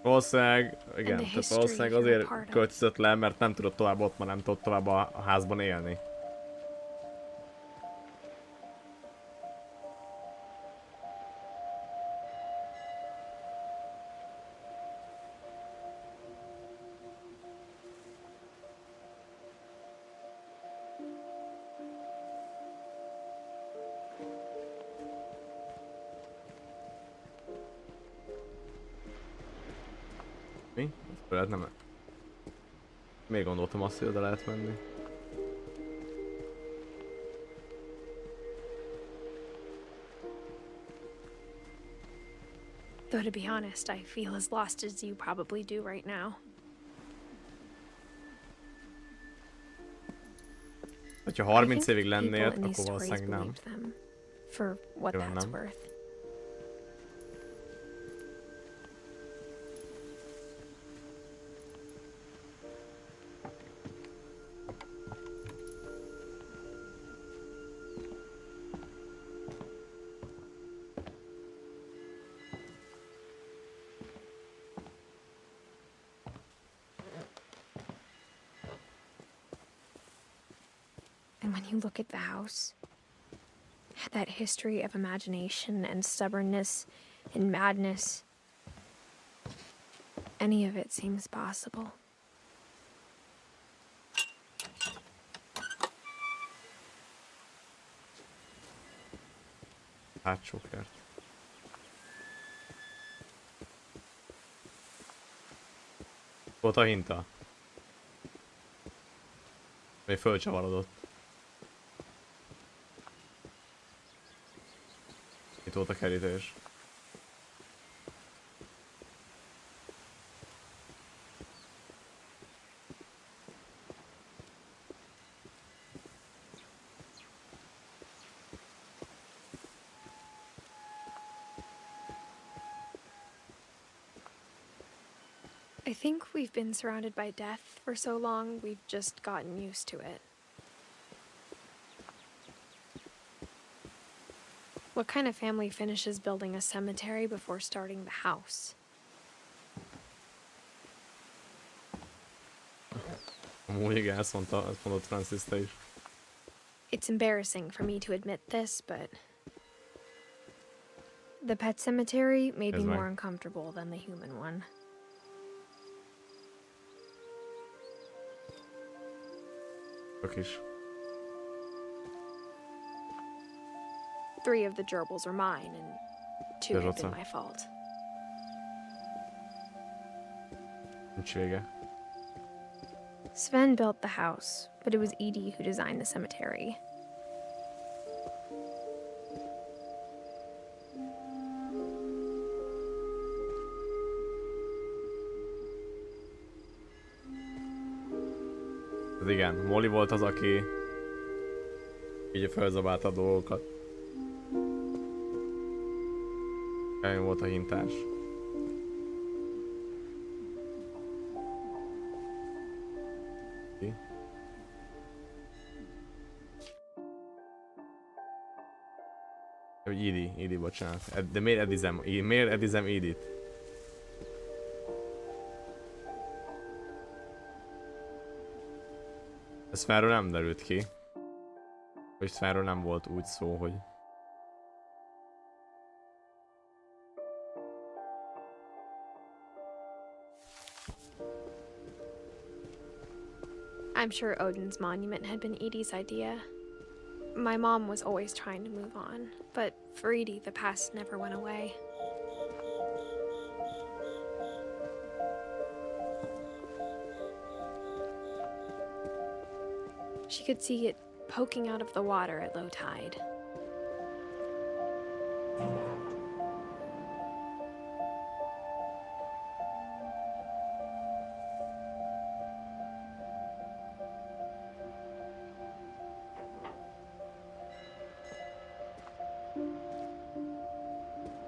Valószínűleg, igen, tehát valószínűleg azért költözött le, mert nem tudott tovább ott, nem tudott tovább a házban élni. Mi? Ezt lehet nem... Még gondoltam azt, hogy oda lehet menni. Though to be honest, I feel as lost as you probably do right now. Ha 30 évig lennél, akkor valószínűleg nem. For what Nyilván that's nem. worth. And when you look at the house, that history of imagination and stubbornness and madness, any of it seems possible. Hátsó kert. Volt a hinta. Még fölcsavarodott. Itt volt a kerítés. I think we've been surrounded by death for so long, we've just gotten used to it. What kind of family finishes building a cemetery before starting the house? Amúgy igen, ezt mondott Francis te is. It's embarrassing for me to admit this, but the pet cemetery made me more uncomfortable than the human one. Tök is. 3 of the gerbils are mine, and 2 have been my fault. Nincs vége. Sven built the house, but it was Edie who designed the cemetery. Igen, Molly volt az, aki így felzabálta a dolgokat. Ellen volt a hintás. Edith, bocsánat. De miért edizem Edith? Ez Svenről nem derült ki. Hogy Svenről nem volt úgy szó, hogy... I'm sure Odin's monument had been Edie's idea. My mom was always trying to move on, but for Edie, the past never went away. She could see it poking out of the water at low tide.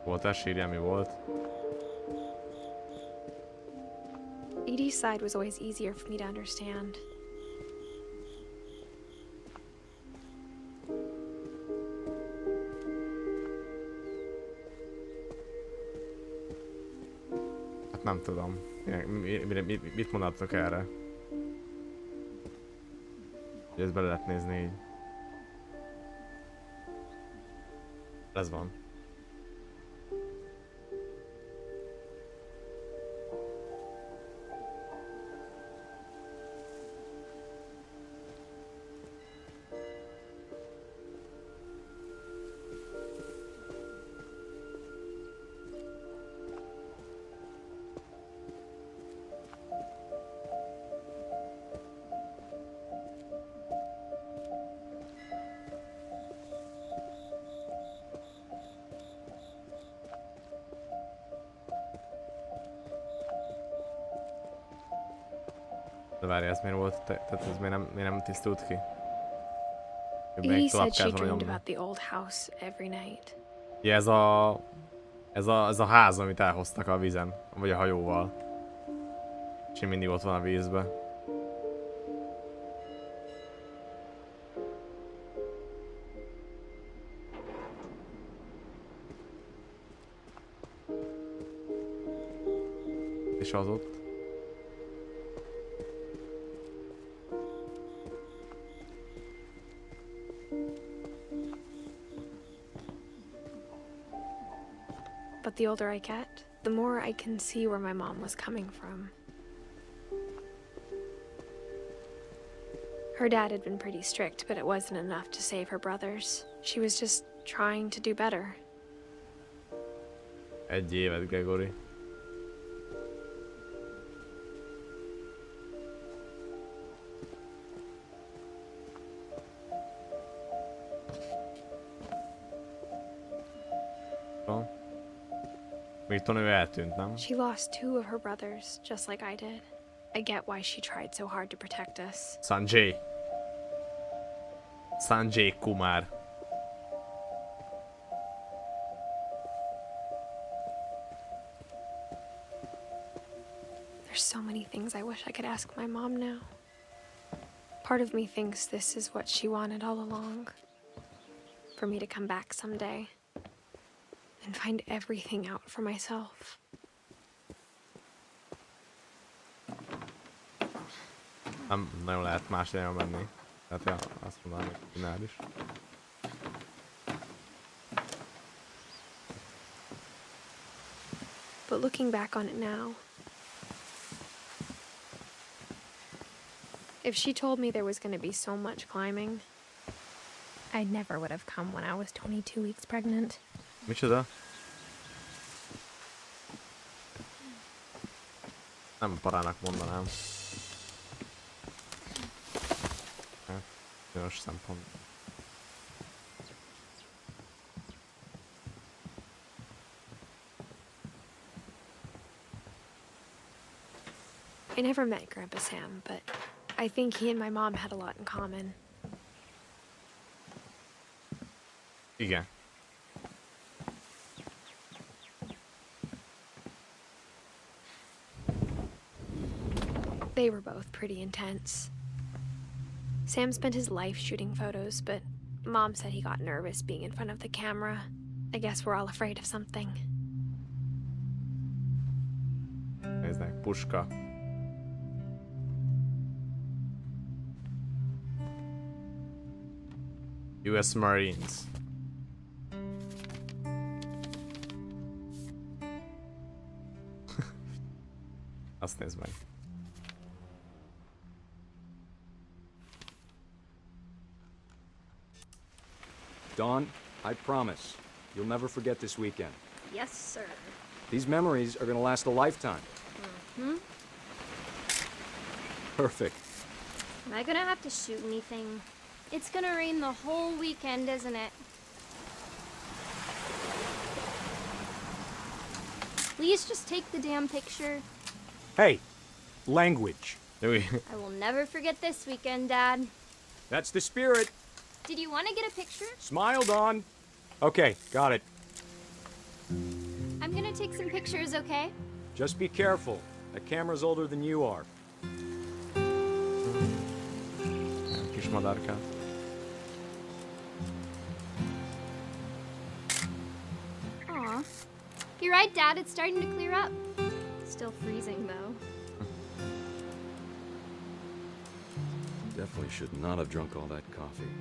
Voltál sírja, mi volt? Edie's side was always easier for me to understand. Hát nem tudom. Mit mondatok erre? Hogy ezt bele lehet nézni így. Ez van. De várj, ez miért volt? Tehát ez miért nem tisztult ki? Edith said she dreamed about the old house every night. Ja, ez a ház, amit elhoztak a vízen, vagy a hajóval. És mindig ott van a vízben. És az ott. But the older I get, the more I can see where my mom was coming from. Her dad had been pretty strict, but it wasn't enough to save her brothers. She was just trying to do better. Egy évet, Gregory. Ő eltűnt, nem? She lost 2 of her brothers, just like I did. I get why she tried so hard to protect us. Sanjay Kumar. There's so many things I wish I could ask my mom now. Part of me thinks this is what she wanted all along. For me to come back someday. And find everything out for myself. Nem nagyon lehet más irányba menni. Tehát ja, azt mondanám, hogy csinál is. But looking back on it now, if she told me there was going to be so much climbing, I never would have come when I was 22 weeks pregnant. Micsoda? Nem parának mondanám. Hát, bizonyos szempont. I never met Grandpa Sam, but I think he and my mom had a lot in common. Igen. They were both pretty intense. Sam spent his life shooting photos, but Mom said he got nervous being in front of the camera. I guess we're all afraid of something. Nézd meg, puska. US Marines. Azt nézd meg. Dawn, I promise, you'll never forget this weekend. Yes, sir. These memories are gonna last a lifetime. Mm-hmm. Perfect. Am I gonna have to shoot anything? It's gonna rain the whole weekend, isn't it? Please just take the damn picture. Hey, language. I will never forget this weekend, Dad. That's the spirit. Did you want to get a picture? Smile, Dawn. Okay, got it. I'm gonna take some pictures, okay? Just be careful. That camera's older than you are. Kis madárkát. Aw. You're right, Dad. It's starting to clear up. Still freezing, though. Definitely should not have drunk all that coffee.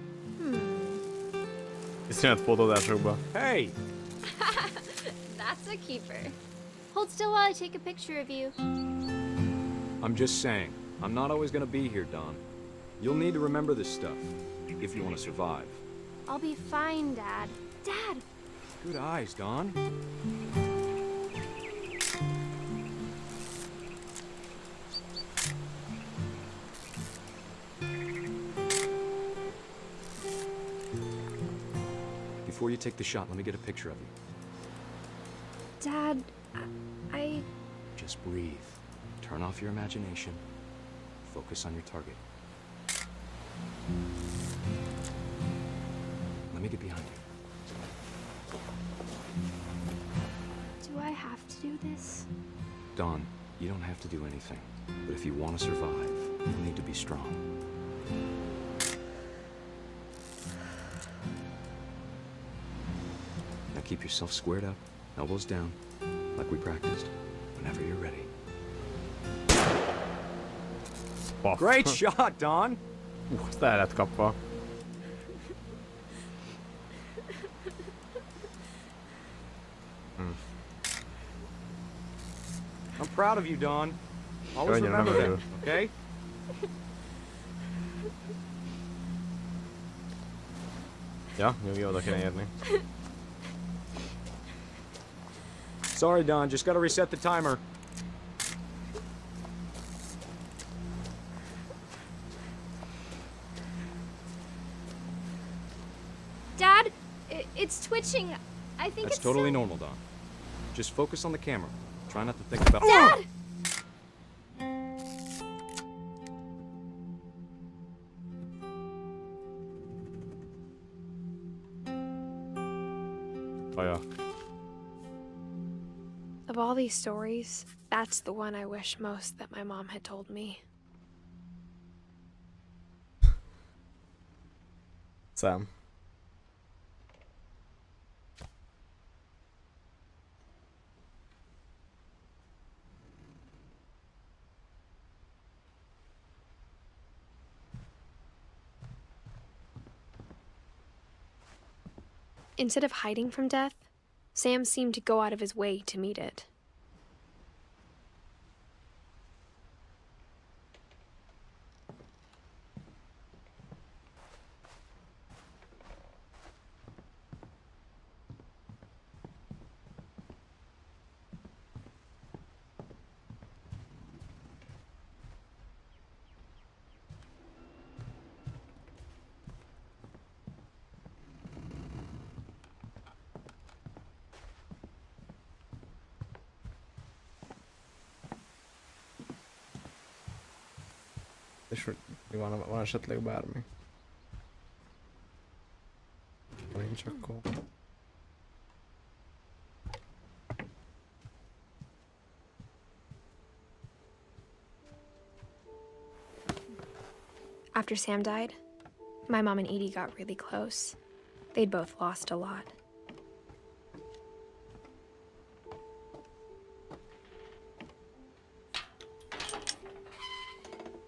Iszonyat fotózásokba. Hey! That's a keeper. Hold still while I take a picture of you. I'm just saying, I'm not always gonna be here, Dawn. You'll need to remember this stuff, if you want to survive. I'll be fine, Dad. Dad! Good eyes, Dawn. Before you take the shot, let me get a picture of you. Dad, I... Just breathe. Turn off your imagination. Focus on your target. Let me get behind you. Do I have to do this? Dawn, you don't have to do anything. But if you want to survive, you'll need to be strong. Now keep yourself squared up, elbows down, like we practiced. Whenever you're ready. Great shot, Dawn! Azt el lett kapva. I'm proud of you, Dawn. Always Könnyen remember nem that, örül. okay? Ja, nyugi, oda kéne érni. Sorry, Dawn, just gotta reset the timer. Dad, it's twitching. I think That's it's totally so... normal, Dawn. Just focus on the camera. Try not to think about— Dad! Faja. Of all these stories, that's the one I wish most that my mom had told me. Szám. Instead of hiding from death, Sam seemed to go out of his way to meet it. És hogy van esetleg bármi? Ha nincs, akkor... After Sam died, my mom and Edie got really close. They'd both lost a lot.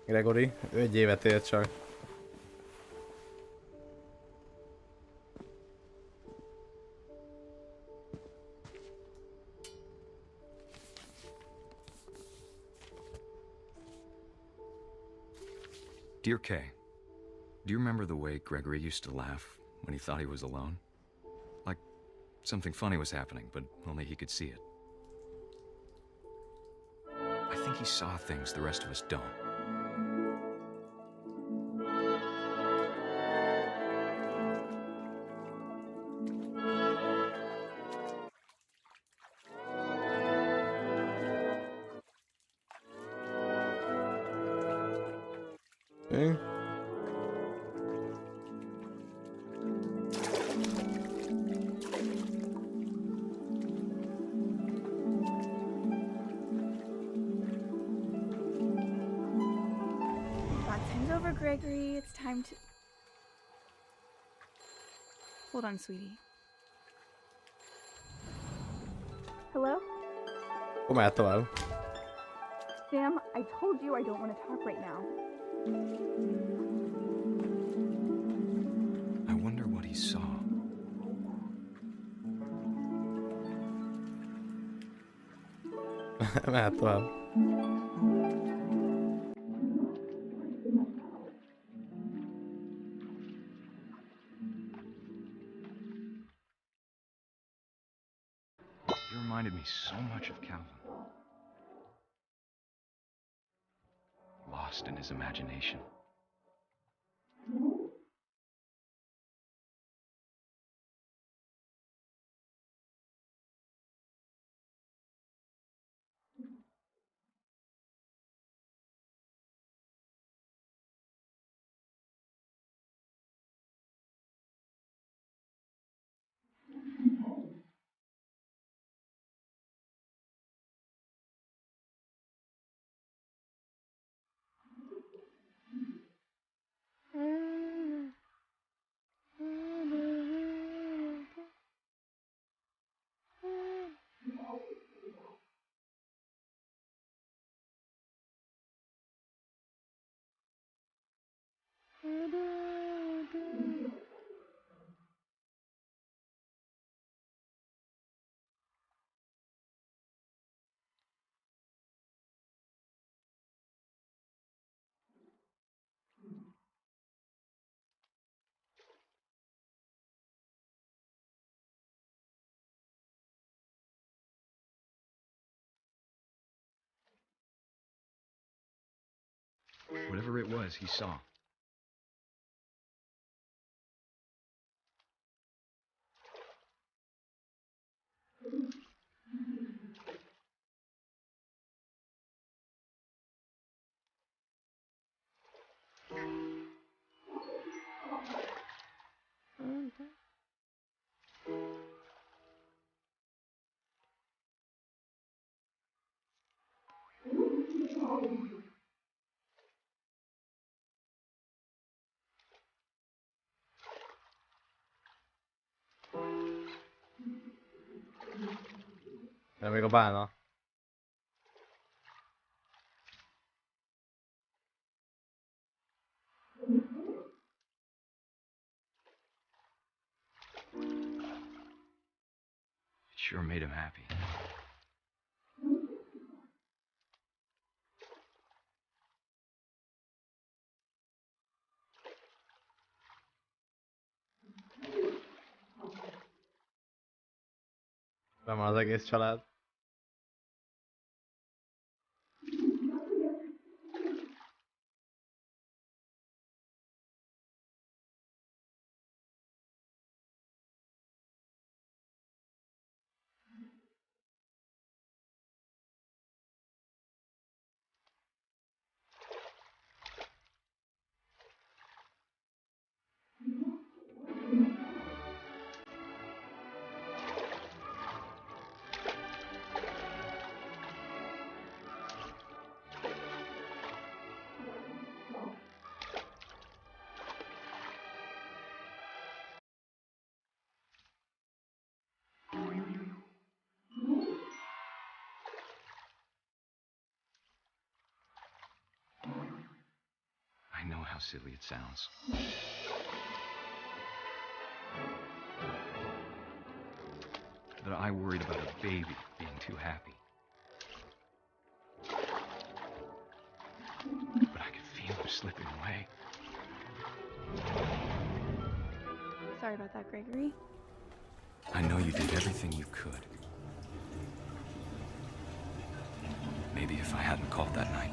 Gregory, ő 1 évet élt csak. Dear Kay, do you remember the way Gregory used to laugh when he thought he was alone? Like something funny was happening, but only he could see it. I think he saw things the rest of us don't. Okay. Bath time's over, Gregory. It's time to... Hold on, sweetie. Hello? Akkor mehet tovább. Sam, I told you I don't want to talk right now. I wonder what he saw. Mehet tovább. You reminded me so much of Calvin. Lost in his imagination. Whatever it was, he saw. De még a bána. It sure made him happy. Nem van az egész család. I know how silly it sounds. That I worried about a baby being too happy. But I could feel him slipping away. Sorry about that, Gregory. I know you did everything you could. Maybe if I hadn't called that night.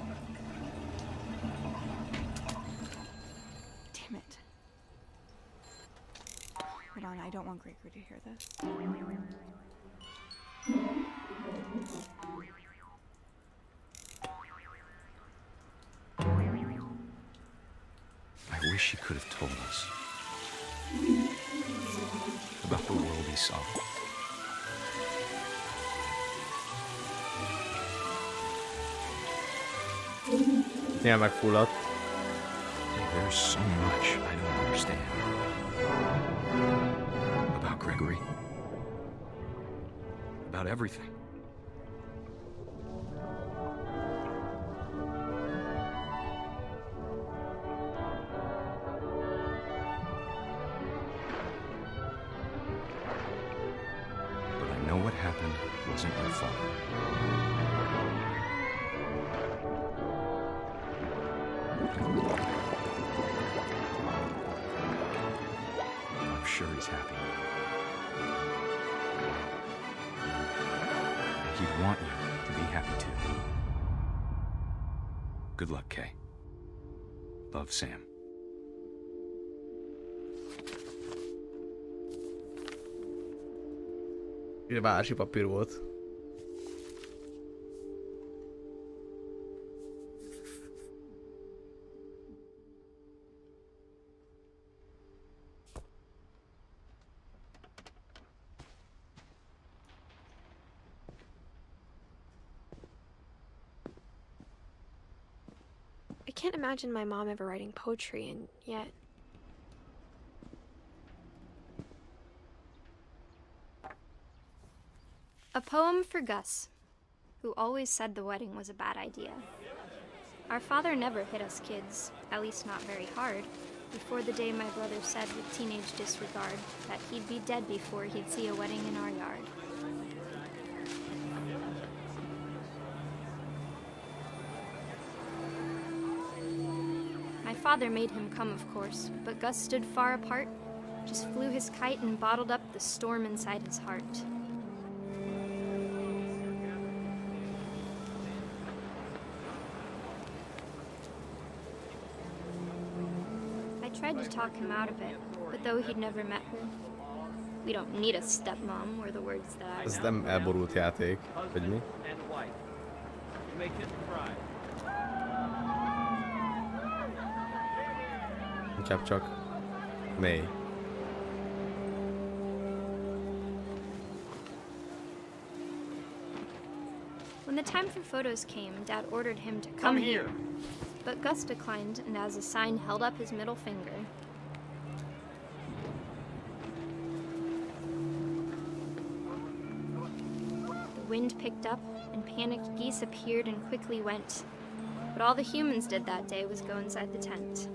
Damn it. Hold on, I don't want Gregory to hear this. I wish he could have told us about the world he saw. Néha megfulladt. There's so much I don't understand about Gregory. About everything. But I know what happened wasn't your fault. I'm sure he's happy. And he'd want you to be happy too. Good luck, Kay. Love, Sam. Ugye városi papír volt. I can't imagine my mom ever writing poetry, and yet... A poem for Gus, who always said the wedding was a bad idea. Our father never hit us kids, at least not very hard, before the day my brother said with teenage disregard that he'd be dead before he'd see a wedding in our yard. My father made him come, of course, but Gus stood far apart, just flew his kite and bottled up the storm inside his heart. tried to talk him out of it, but though he'd never met her, we don't need a stepmom were the words that I Ez nem elborult játék, vagy mi? Inkább csak mély. When the time for photos came, Dad ordered him to come here. But Gus declined and as a sign held up his middle finger. The wind picked up and panicked geese appeared and quickly went. But all the humans did that day was go inside the tent.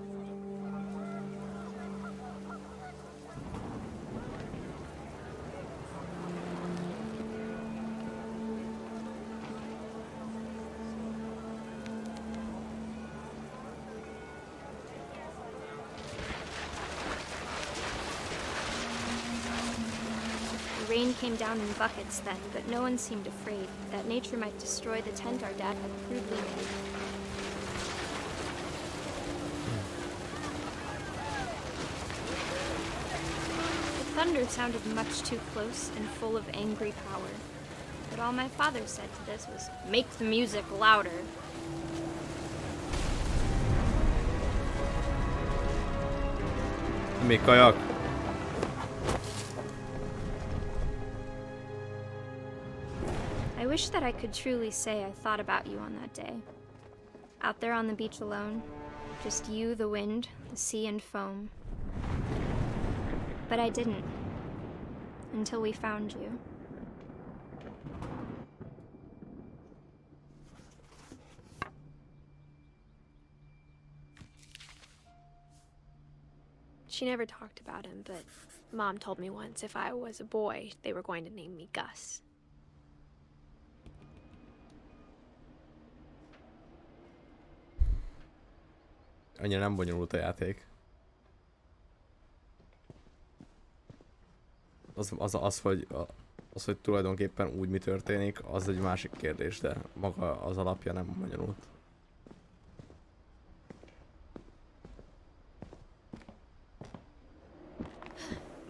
The rain came down in buckets then, but no one seemed afraid that nature might destroy the tent our dad had crudely made. The thunder sounded much too close and full of angry power. But all my father said to this was, "Make the music louder." Még kajak. I wish that I could truly say I thought about you on that day. Out there on the beach alone, just you, the wind, the sea, and foam. But I didn't. Until we found you. She never talked about him, but Mom told me once if I was a boy, they were going to name me Gus. Annyira nem bonyolult a játék. Hogy tulajdonképpen úgy mi történik, az egy másik kérdés, de maga az alapja nem bonyolult.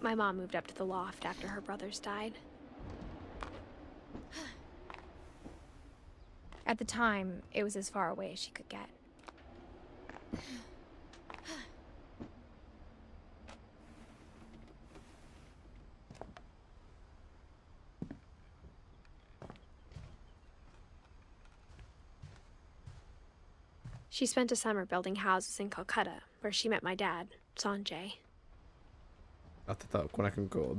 My mom moved up to the loft after her brothers died. At the time, it was as far away as she could get. She spent a summer building houses in Calcutta, where she met my dad, Sanjay. Hát akkor nekünk a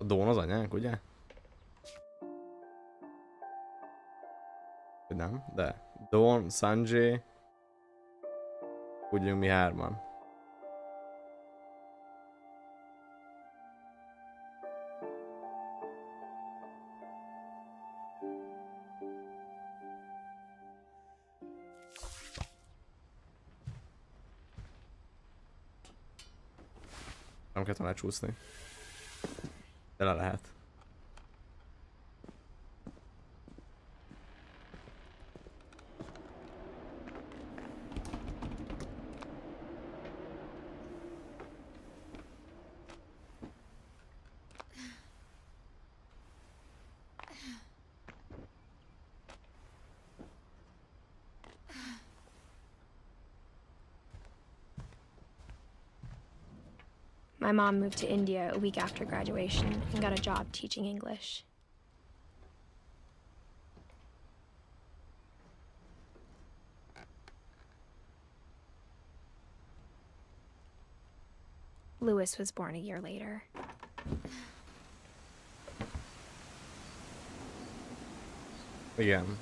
Dón az anyánk, ugye? Nem, de Dawn, Sanjay, úgy vagyunk mi hárman. Nem kellett volna csúszni. De le lehet. My mom moved to India a week after graduation and got a job teaching English. Lewis was born a year later. Igen.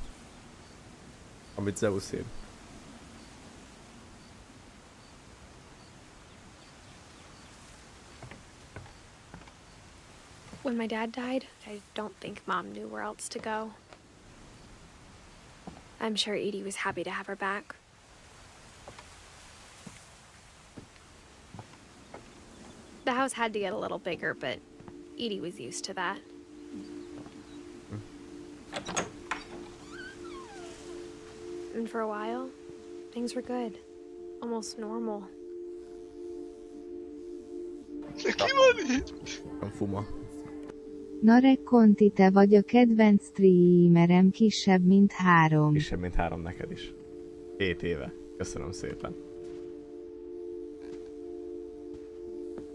Amit Zeus ír. When my dad died, I don't think Mom knew where else to go. I'm sure Edie was happy to have her back. The house had to get a little bigger, but Edie was used to that. And for a while, things were good. almost normal. A fuma. Narek Konti, te vagy a kedvenc streamerem, kisebb mint 3. Kisebb mint 3 neked is. 7 éve. Köszönöm szépen.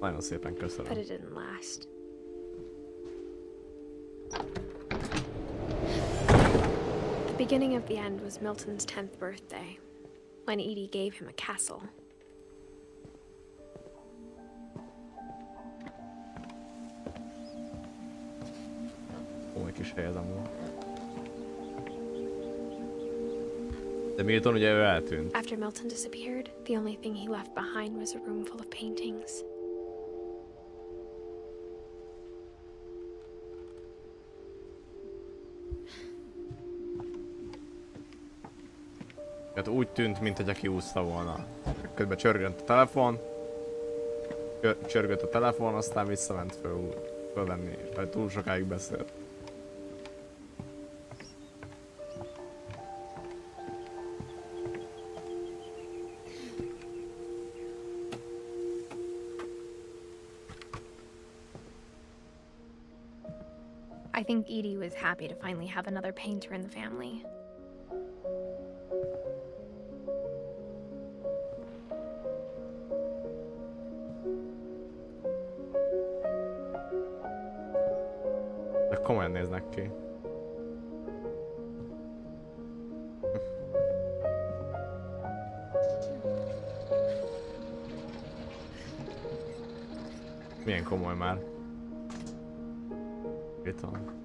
Nagyon szépen köszönöm. But it didn't last. The beginning of the end was Milton's 10th birthday, when Edie gave him a castle. Komoly kis hely ez amúgy. De Milton ugye ő eltűnt. After Milton disappeared, the only thing he left behind was a room full of paintings. Hát úgy tűnt, mint hogy kiúszta volna. Közben csörgött a telefon. Csörgött a telefon, aztán visszament fölvenni, mert túl sokáig beszélt. I think Edie was happy to finally have another painter in the family. De komolyan néznek ki. Milyen komoly már. Itt van.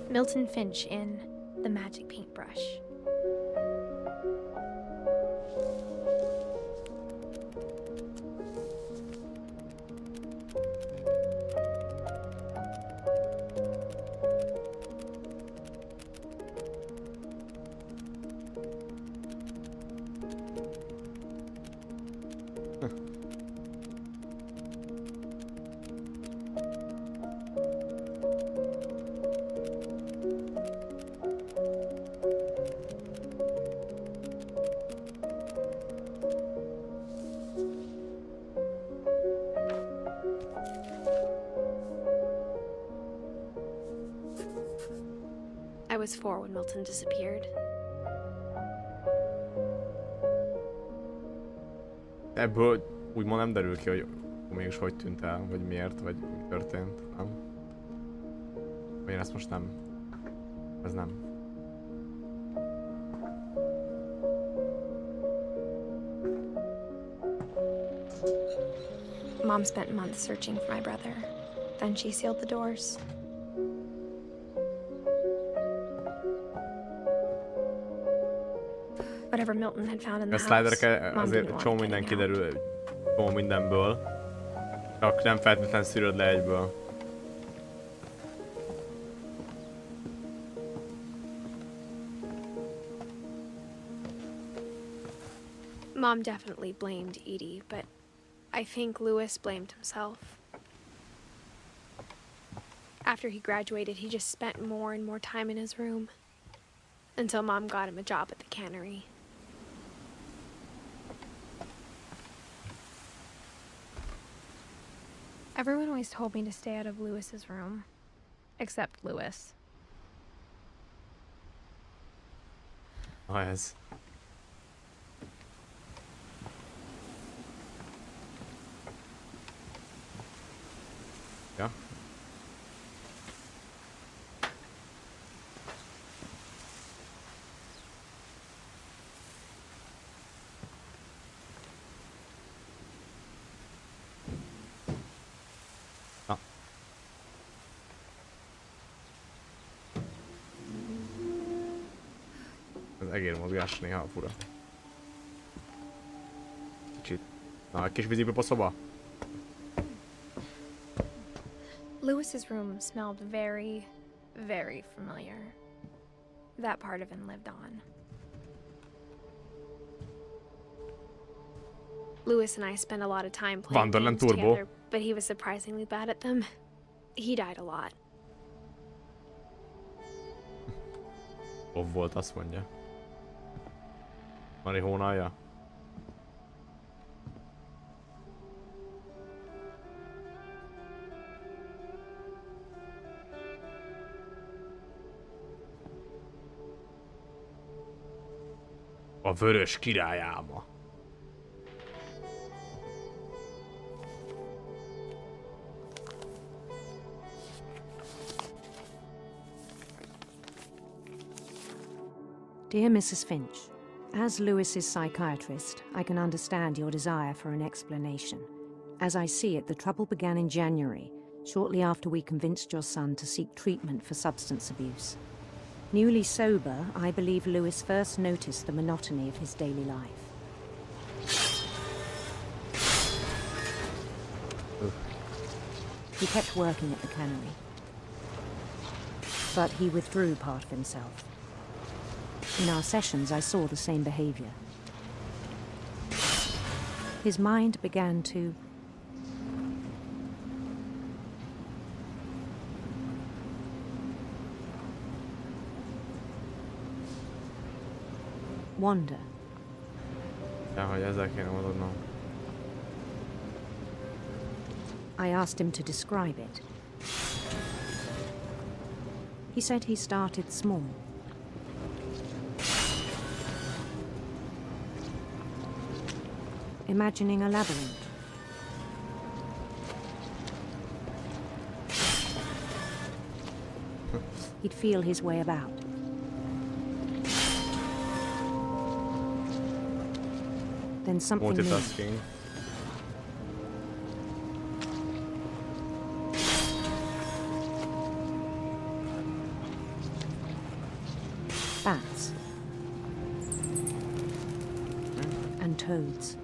Milton Finch in The Magic Paintbrush. I was 4 when Milton disappeared. Ebből úgymond nem derül ki, hogy mégis hogy tűnt el, vagy miért, vagy mi történt, nem? Vagy én ezt most nem. Ez nem. Mom spent months searching for my brother. Then she sealed the doors. Whatever Milton had found in the A house, sliderek Mom azért didn't want csomó it minden getting out. kiderül, csomó mindenből. Csak nem feltétlenül szűröd le egyből. Mom definitely blamed Edie, but I think Lewis blamed himself. After he graduated, he just spent more and more time in his room. Until Mom got him a job at the cannery. Everyone always told me to stay out of Lewis's room. Except Lewis. Ah, ez. Ja. Ah. Az egérmozgás néha fura. Kicsit. Na, egy kis vízipróba szoba. Lewis's room smelled very, very familiar. That part of him lived on. Lewis and I spent a lot of time playing Wonderland games Turbo. together, but he was surprisingly bad at them. He died a lot. Volt, azt mondja. Marihónája. A vörös királyáma. Dear Mrs. Finch, as Lewis's psychiatrist, I can understand your desire for an explanation. As I see it, the trouble began in January, shortly after we convinced your son to seek treatment for substance abuse. Newly sober, I believe Lewis first noticed the monotony of his daily life. He kept working at the cannery, but he withdrew part of himself. In our sessions, I saw the same behavior. His mind began to wander. Ja, hogy ezzel kéne oldodnom. I asked him to describe it. He said he started small. Imagining a labyrinth. He'd feel his way about. Then something new. Multitasking. Bats. And toads.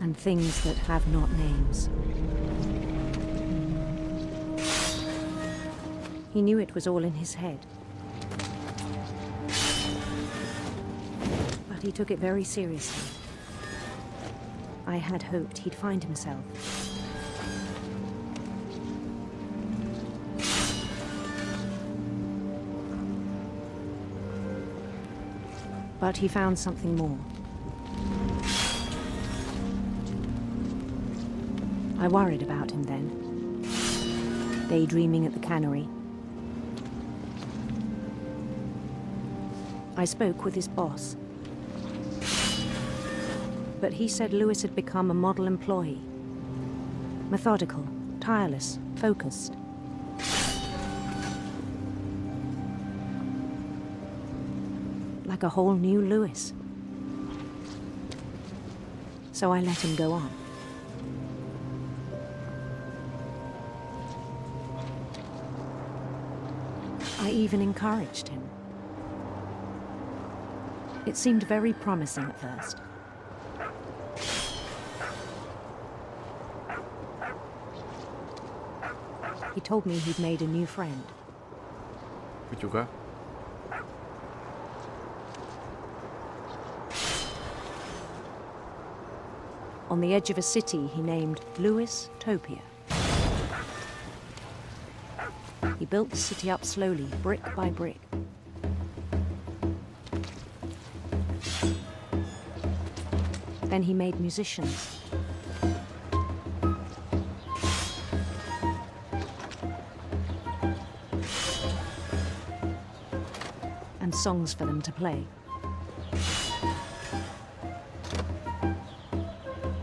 And things that have not names. He knew it was all in his head. But he took it very seriously. I had hoped he'd find himself. But he found something more. I worried about him then, daydreaming at the cannery. I spoke with his boss, but he said Lewis had become a model employee. Methodical, tireless, focused. Like a whole new Lewis. So I let him go on. I even encouraged him. It seemed very promising at first. He told me he'd made a new friend. Kutyuka. On the edge of a city he named Lewis Topia. He built the city up slowly, brick by brick. Then he made musicians. And songs for them to play.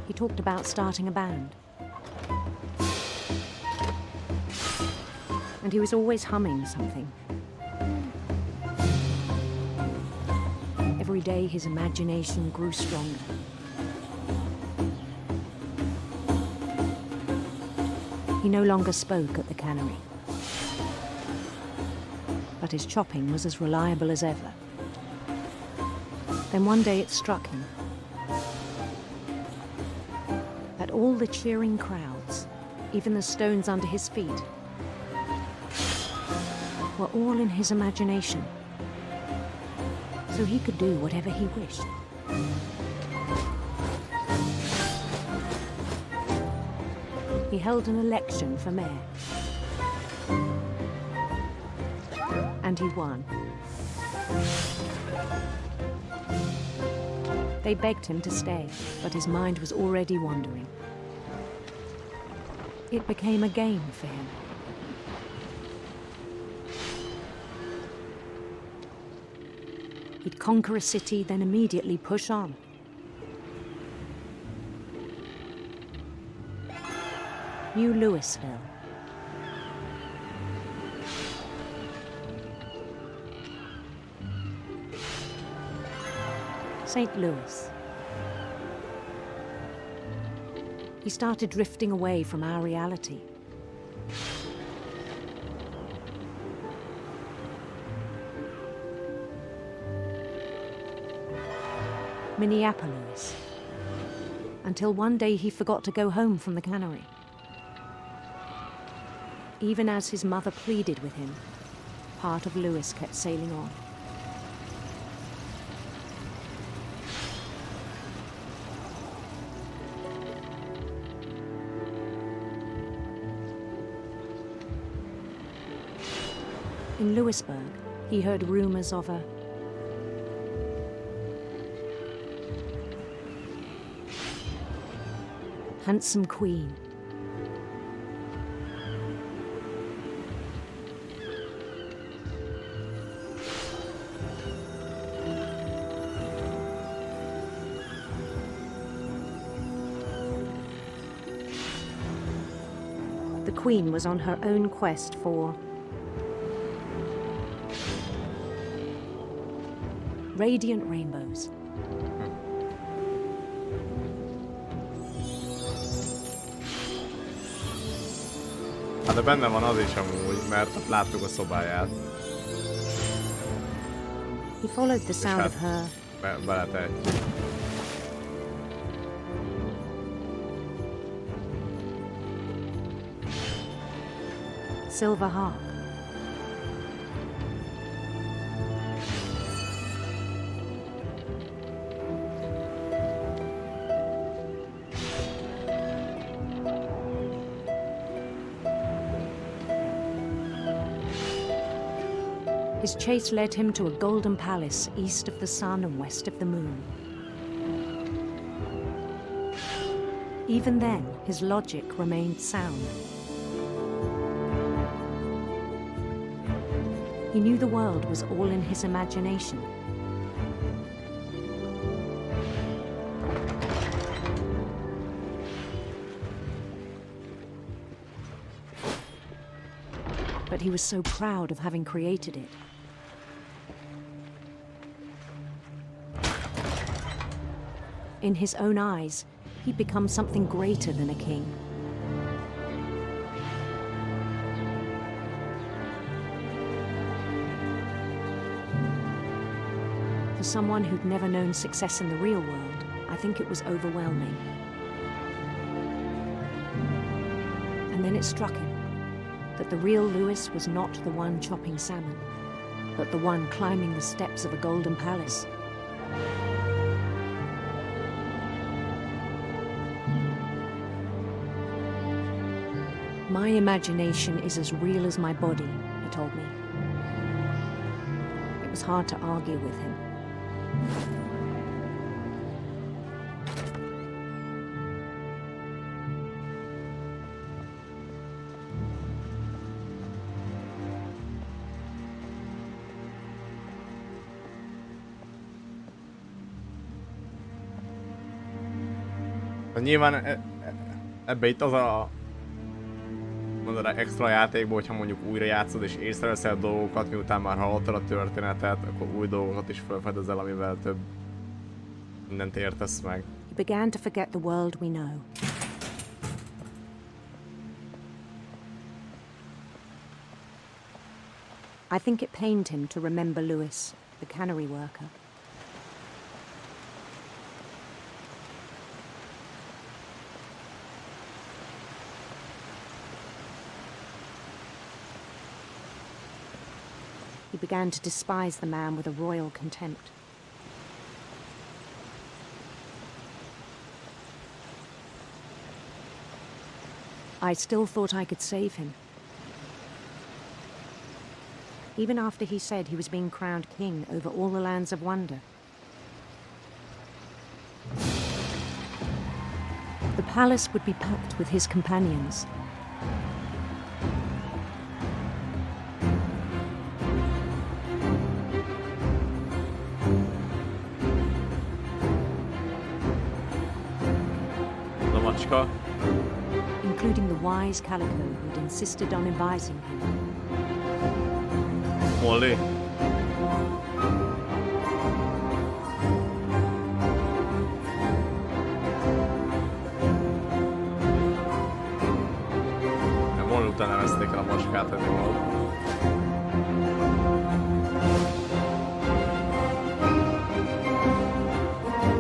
He talked about starting a band. And he was always humming something. Every day his imagination grew stronger. He no longer spoke at the cannery. But his chopping was as reliable as ever. Then one day it struck him that all the cheering crowds, even the stones under his feet, were all in his imagination, so he could do whatever he wished. He held an election for mayor. And he won. They begged him to stay, but his mind was already wandering. It became a game for him. He'd conquer a city, then immediately push on. New Louisville. St. Louis. He started drifting away from our reality. Minneapolis. Until one day he forgot to go home from the cannery. Even as his mother pleaded with him, part of Louis kept sailing on. In Louisburg, he heard rumors of a handsome queen. The queen was on her own quest for radiant rainbows. Hát de benne van az is amúgy, mert ott láttuk a szobáját. He followed the sound of her beletehetjük. silver harp. His chase led him to a golden palace east of the sun and west of the moon. Even then, his logic remained sound. He knew the world was all in his imagination. But he was so proud of having created it. In his own eyes, he'd become something greater than a king. For someone who'd never known success in the real world, I think it was overwhelming. And then it struck him that the real Louis was not the one chopping salmon, but the one climbing the steps of a golden palace. My imagination is as real as my body, he told me. It was hard to argue with him. Nyilván ebbe itt az a extra játékból, hogyha mondjuk újra játszod és észreveszel dolgokat, miután már hallottad a történetet, akkor új dolgokat is felfedezel, amivel több mindent értesz meg. He began to forget the world we know. I think it pained him to remember Louis, the cannery worker. he began to despise the man with a royal contempt. I still thought I could save him. Even after he said he was being crowned king over all the lands of wonder. The palace would be packed with his companions. Including the wise Calico who'd insisted on advising him. Molly. Molly után nevezték el a macskát, hogy volt.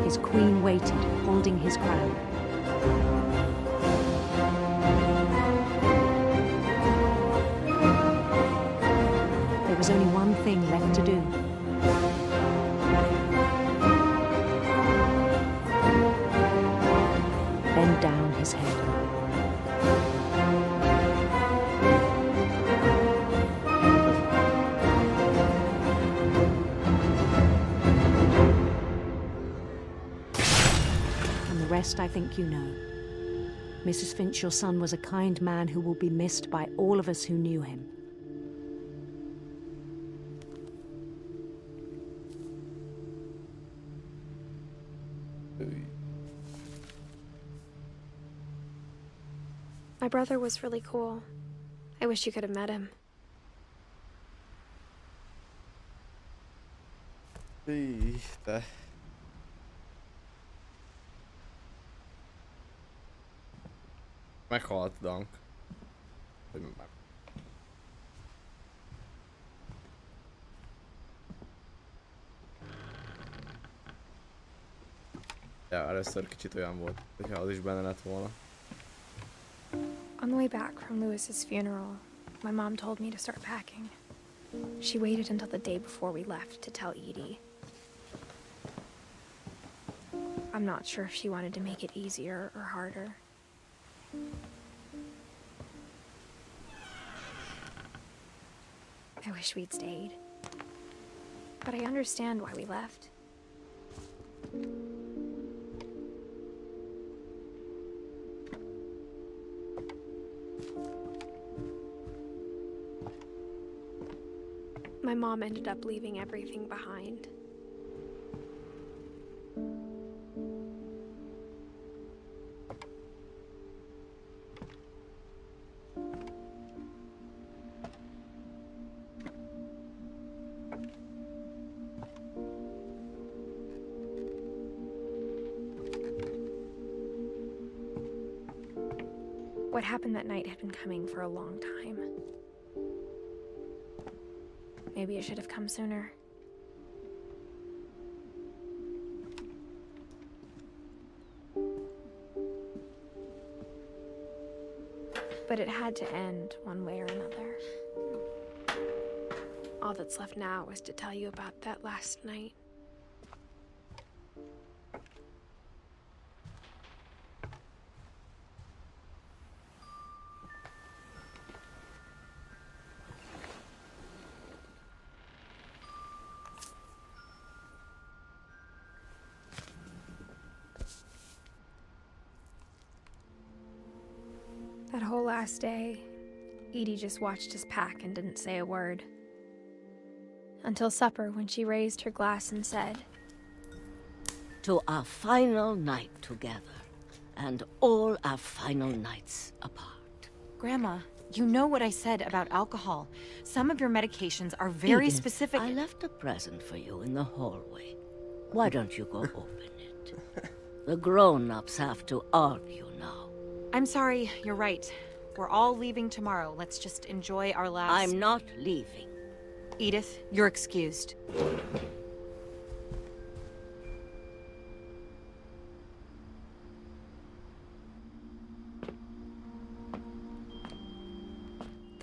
His queen waited, holding his crown. There was only one thing left to do. Bend down his head. And the rest I think you know. Mrs. Finch, your son was a kind man who will be missed by all of us who knew him. My brother was really cool. I wish you could have met him. De... Meghalt Dank. Ja, először kicsit olyan volt, hogyha az is benne lett volna. On the way back from Lewis's funeral, my mom told me to start packing. She waited until the day before we left to tell Edie. I'm not sure if she wanted to make it easier or harder. I wish we'd stayed. But I understand why we left. My mom ended up leaving everything behind. What happened that night had been coming for a long time. Maybe it should have come sooner. But it had to end one way or another. All that's left now is to tell you about that last night. That whole last day, Edie just watched us pack and didn't say a word. Until supper, when she raised her glass and said, "To our final night together, and all our final nights apart." Grandma, you know what I said about alcohol. Some of your medications are very Edith, specific. I left a present for you in the hallway. Why don't you go open it? The grown-ups have to argue now. I'm sorry, you're right. We're all leaving tomorrow. Let's just enjoy our last... I'm not leaving. Edith, you're excused.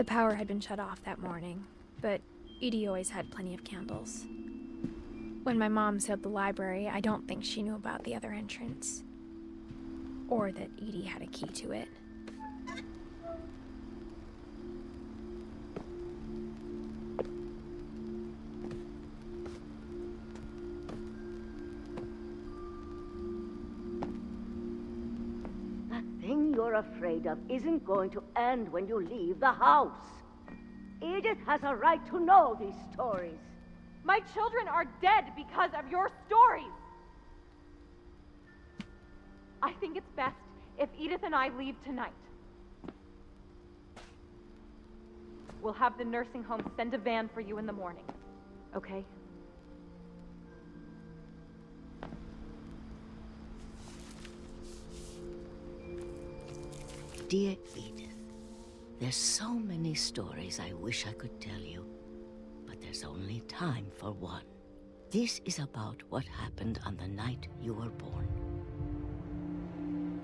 the power had been shut off that morning, but Edie always had plenty of candles. When my mom sealed the library, I don't think she knew about the other entrance. Or that Edie had a key to it. The thing you're afraid of isn't going to end when you leave the house. Edith has a right to know these stories. My children are dead because of your stories. I think it's best if Edith and I leave tonight. We'll have the nursing home send a van for you in the morning, okay? Dear Edith, there's so many stories I wish I could tell you, but there's only time for one. This is about what happened on the night you were born.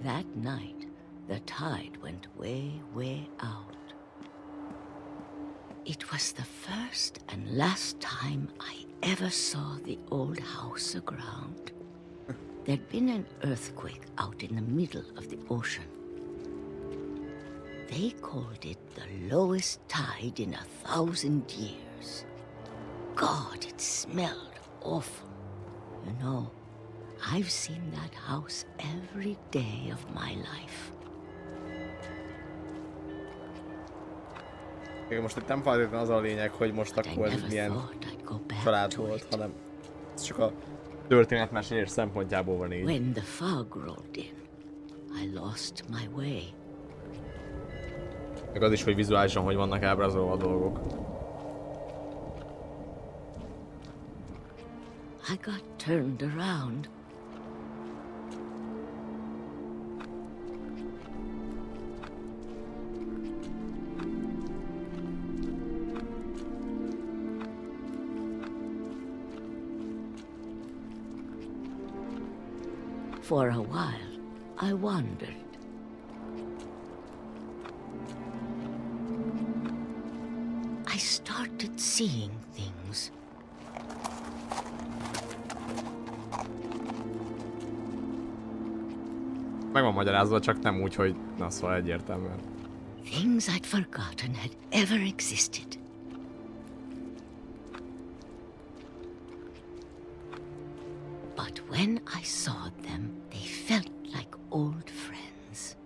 That night, the tide went way, way out. It was the first and last time I ever saw the old house aground. There'd been an earthquake out in the middle of the ocean. They called it the lowest tide in 1,000 years. God, it smelled awful. You know, I've seen that house every day of my life. Most itt nem feltétlenül az a lényeg, hogy most akkor ez milyen család volt, hanem ez csak a történetmesélés szempontjából van így. When the fog rolled in, I lost my way. Meg az is, hogy vizuálisan hogy vannak ábrázolva a dolgok. I got turned around. For a while, I wandered. I started seeing things. Meg van magyarázva, csak nem úgy, hogy na szóval egyértelműen. Things I'd forgotten had ever existed. But when I saw them, they felt like old friends.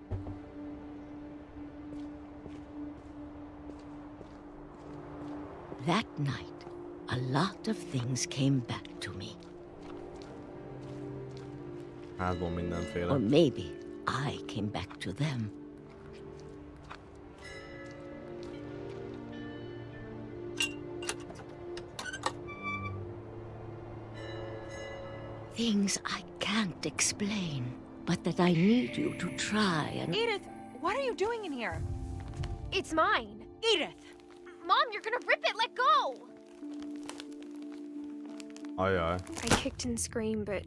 That night, a lot of things came back to me. Házból mindenféle. Or maybe I came back to them. Things I can't explain, but that I need you to try and... Edith, what are you doing in here? It's mine. Edith! Mom, you're gonna rip it! Let go! Ajaj. I kicked and screamed, but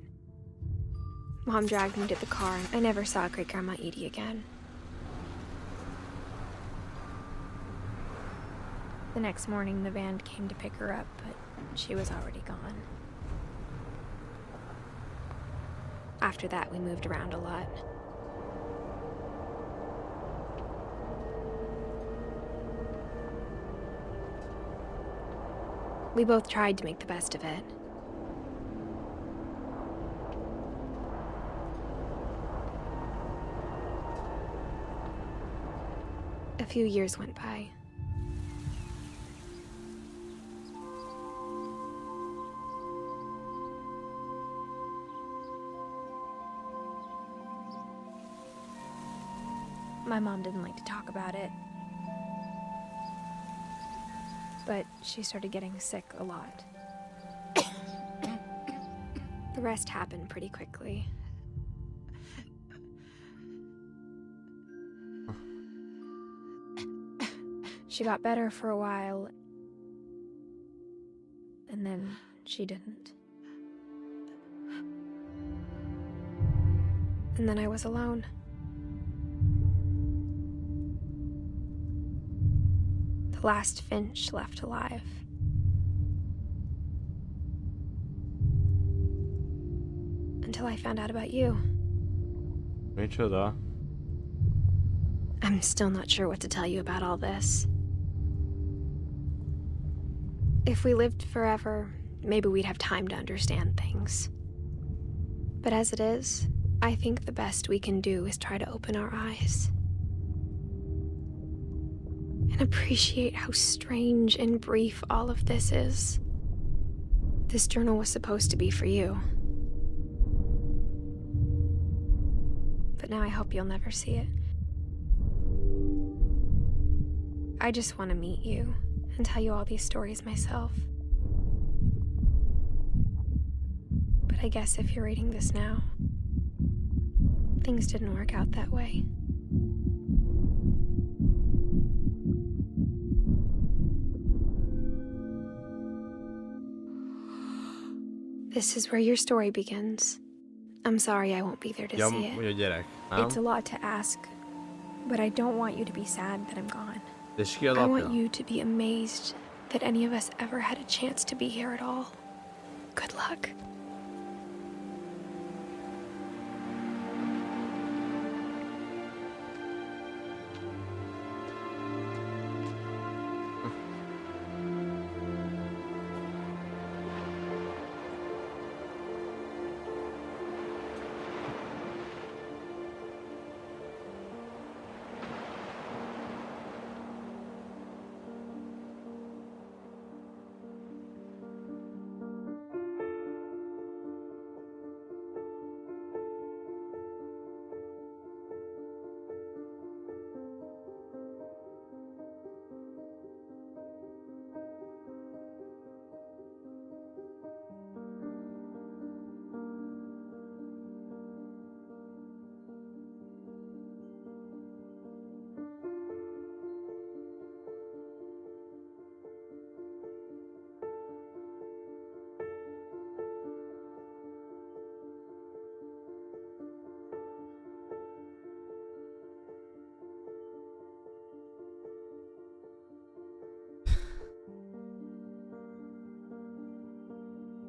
Mom dragged me to the car, and I never saw Great-Grandma Edie again. The next morning, the van came to pick her up, but she was already gone. After that, we moved around a lot. We both tried to make the best of it. A few years went by. My mom didn't like to talk about it. But she started getting sick a lot. The rest happened pretty quickly. She got better for a while, and then she didn't. And then I was alone. The last Finch left alive. until I found out about you. Micsoda? I'm still not sure what to tell you about all this. If we lived forever, maybe we'd have time to understand things. But as it is, I think the best we can do is try to open our eyes. And appreciate how strange and brief all of this is. This journal was supposed to be for you. But now I hope you'll never see it. I just want to meet you and tell you all these stories myself. But I guess if you're reading this now, things didn't work out that way. This is where your story begins. I'm sorry I won't be there to see it. Hogy a gyerek, nem? It's a lot to ask, but I don't want you to be sad that I'm gone. És ki az I want apja? you to be amazed that any of us ever had a chance to be here at all. Good luck.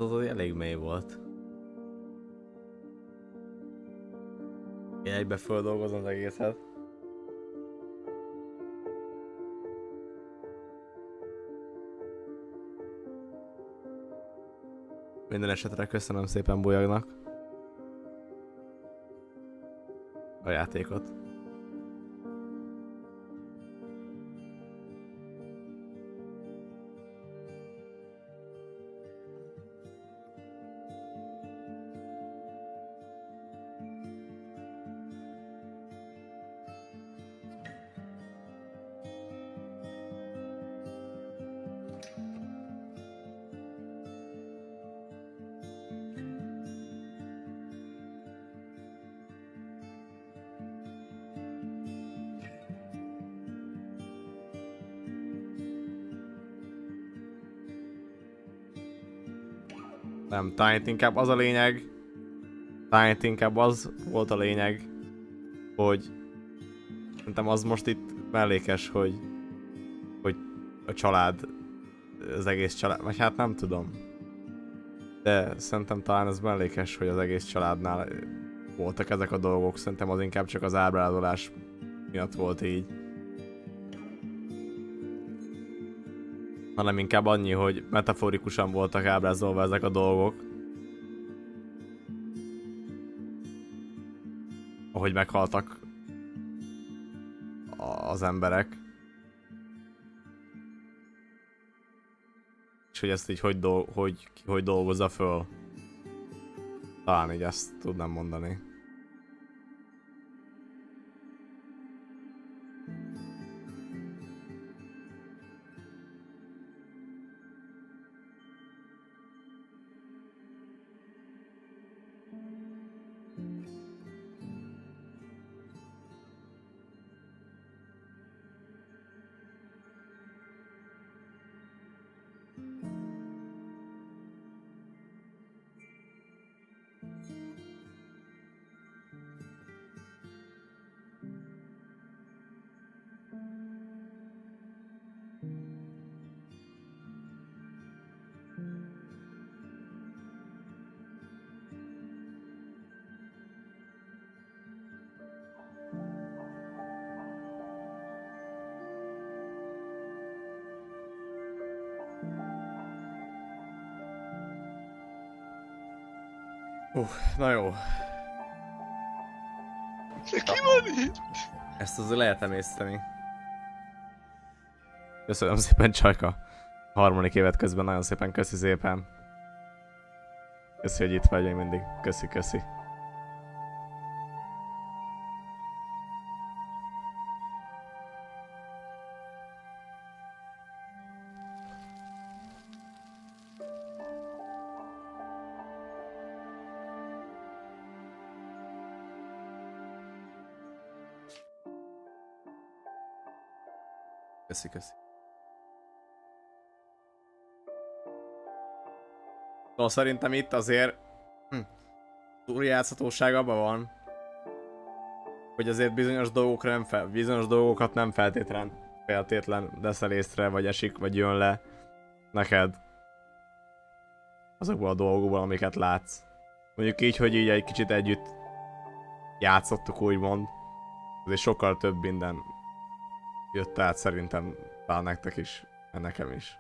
Az elég mély volt. Én egybe földolgozom az egészet. Minden esetre köszönöm szépen Bolyagnak a játékot. Nem, talán inkább az a lényeg, talán inkább az volt a lényeg, hogy szerintem az most itt mellékes, hogy a család, az egész család, vagy hát nem tudom. De szerintem talán ez mellékes, hogy az egész családnál voltak ezek a dolgok, szerintem az inkább csak az ábrázolás miatt volt így. Hanem inkább annyi, hogy metaforikusan voltak ábrázolva ezek a dolgok. Ahogy meghaltak az emberek. És hogy ezt így hogy dolgozza föl. Talán így ezt tudnám mondani. Na jó. Ki van itt? Ezt azért lehet emészteni. Köszönöm szépen, Csajka. A harmadik évet közben nagyon szépen köszi szépen. Köszi, hogy itt vagy még mindig. Köszi, köszi. Köszi, köszi. Szóval szerintem itt azért túljátszhatóság abban van, hogy azért bizonyos dolgokat nem feltétlen veszel észre, vagy esik, vagy jön le neked azokból a dolgokból, amiket látsz. Mondjuk így, hogy így egy kicsit együtt játszottuk, úgymond. Azért sokkal több minden jött át szerintem, talán nektek is, nekem is.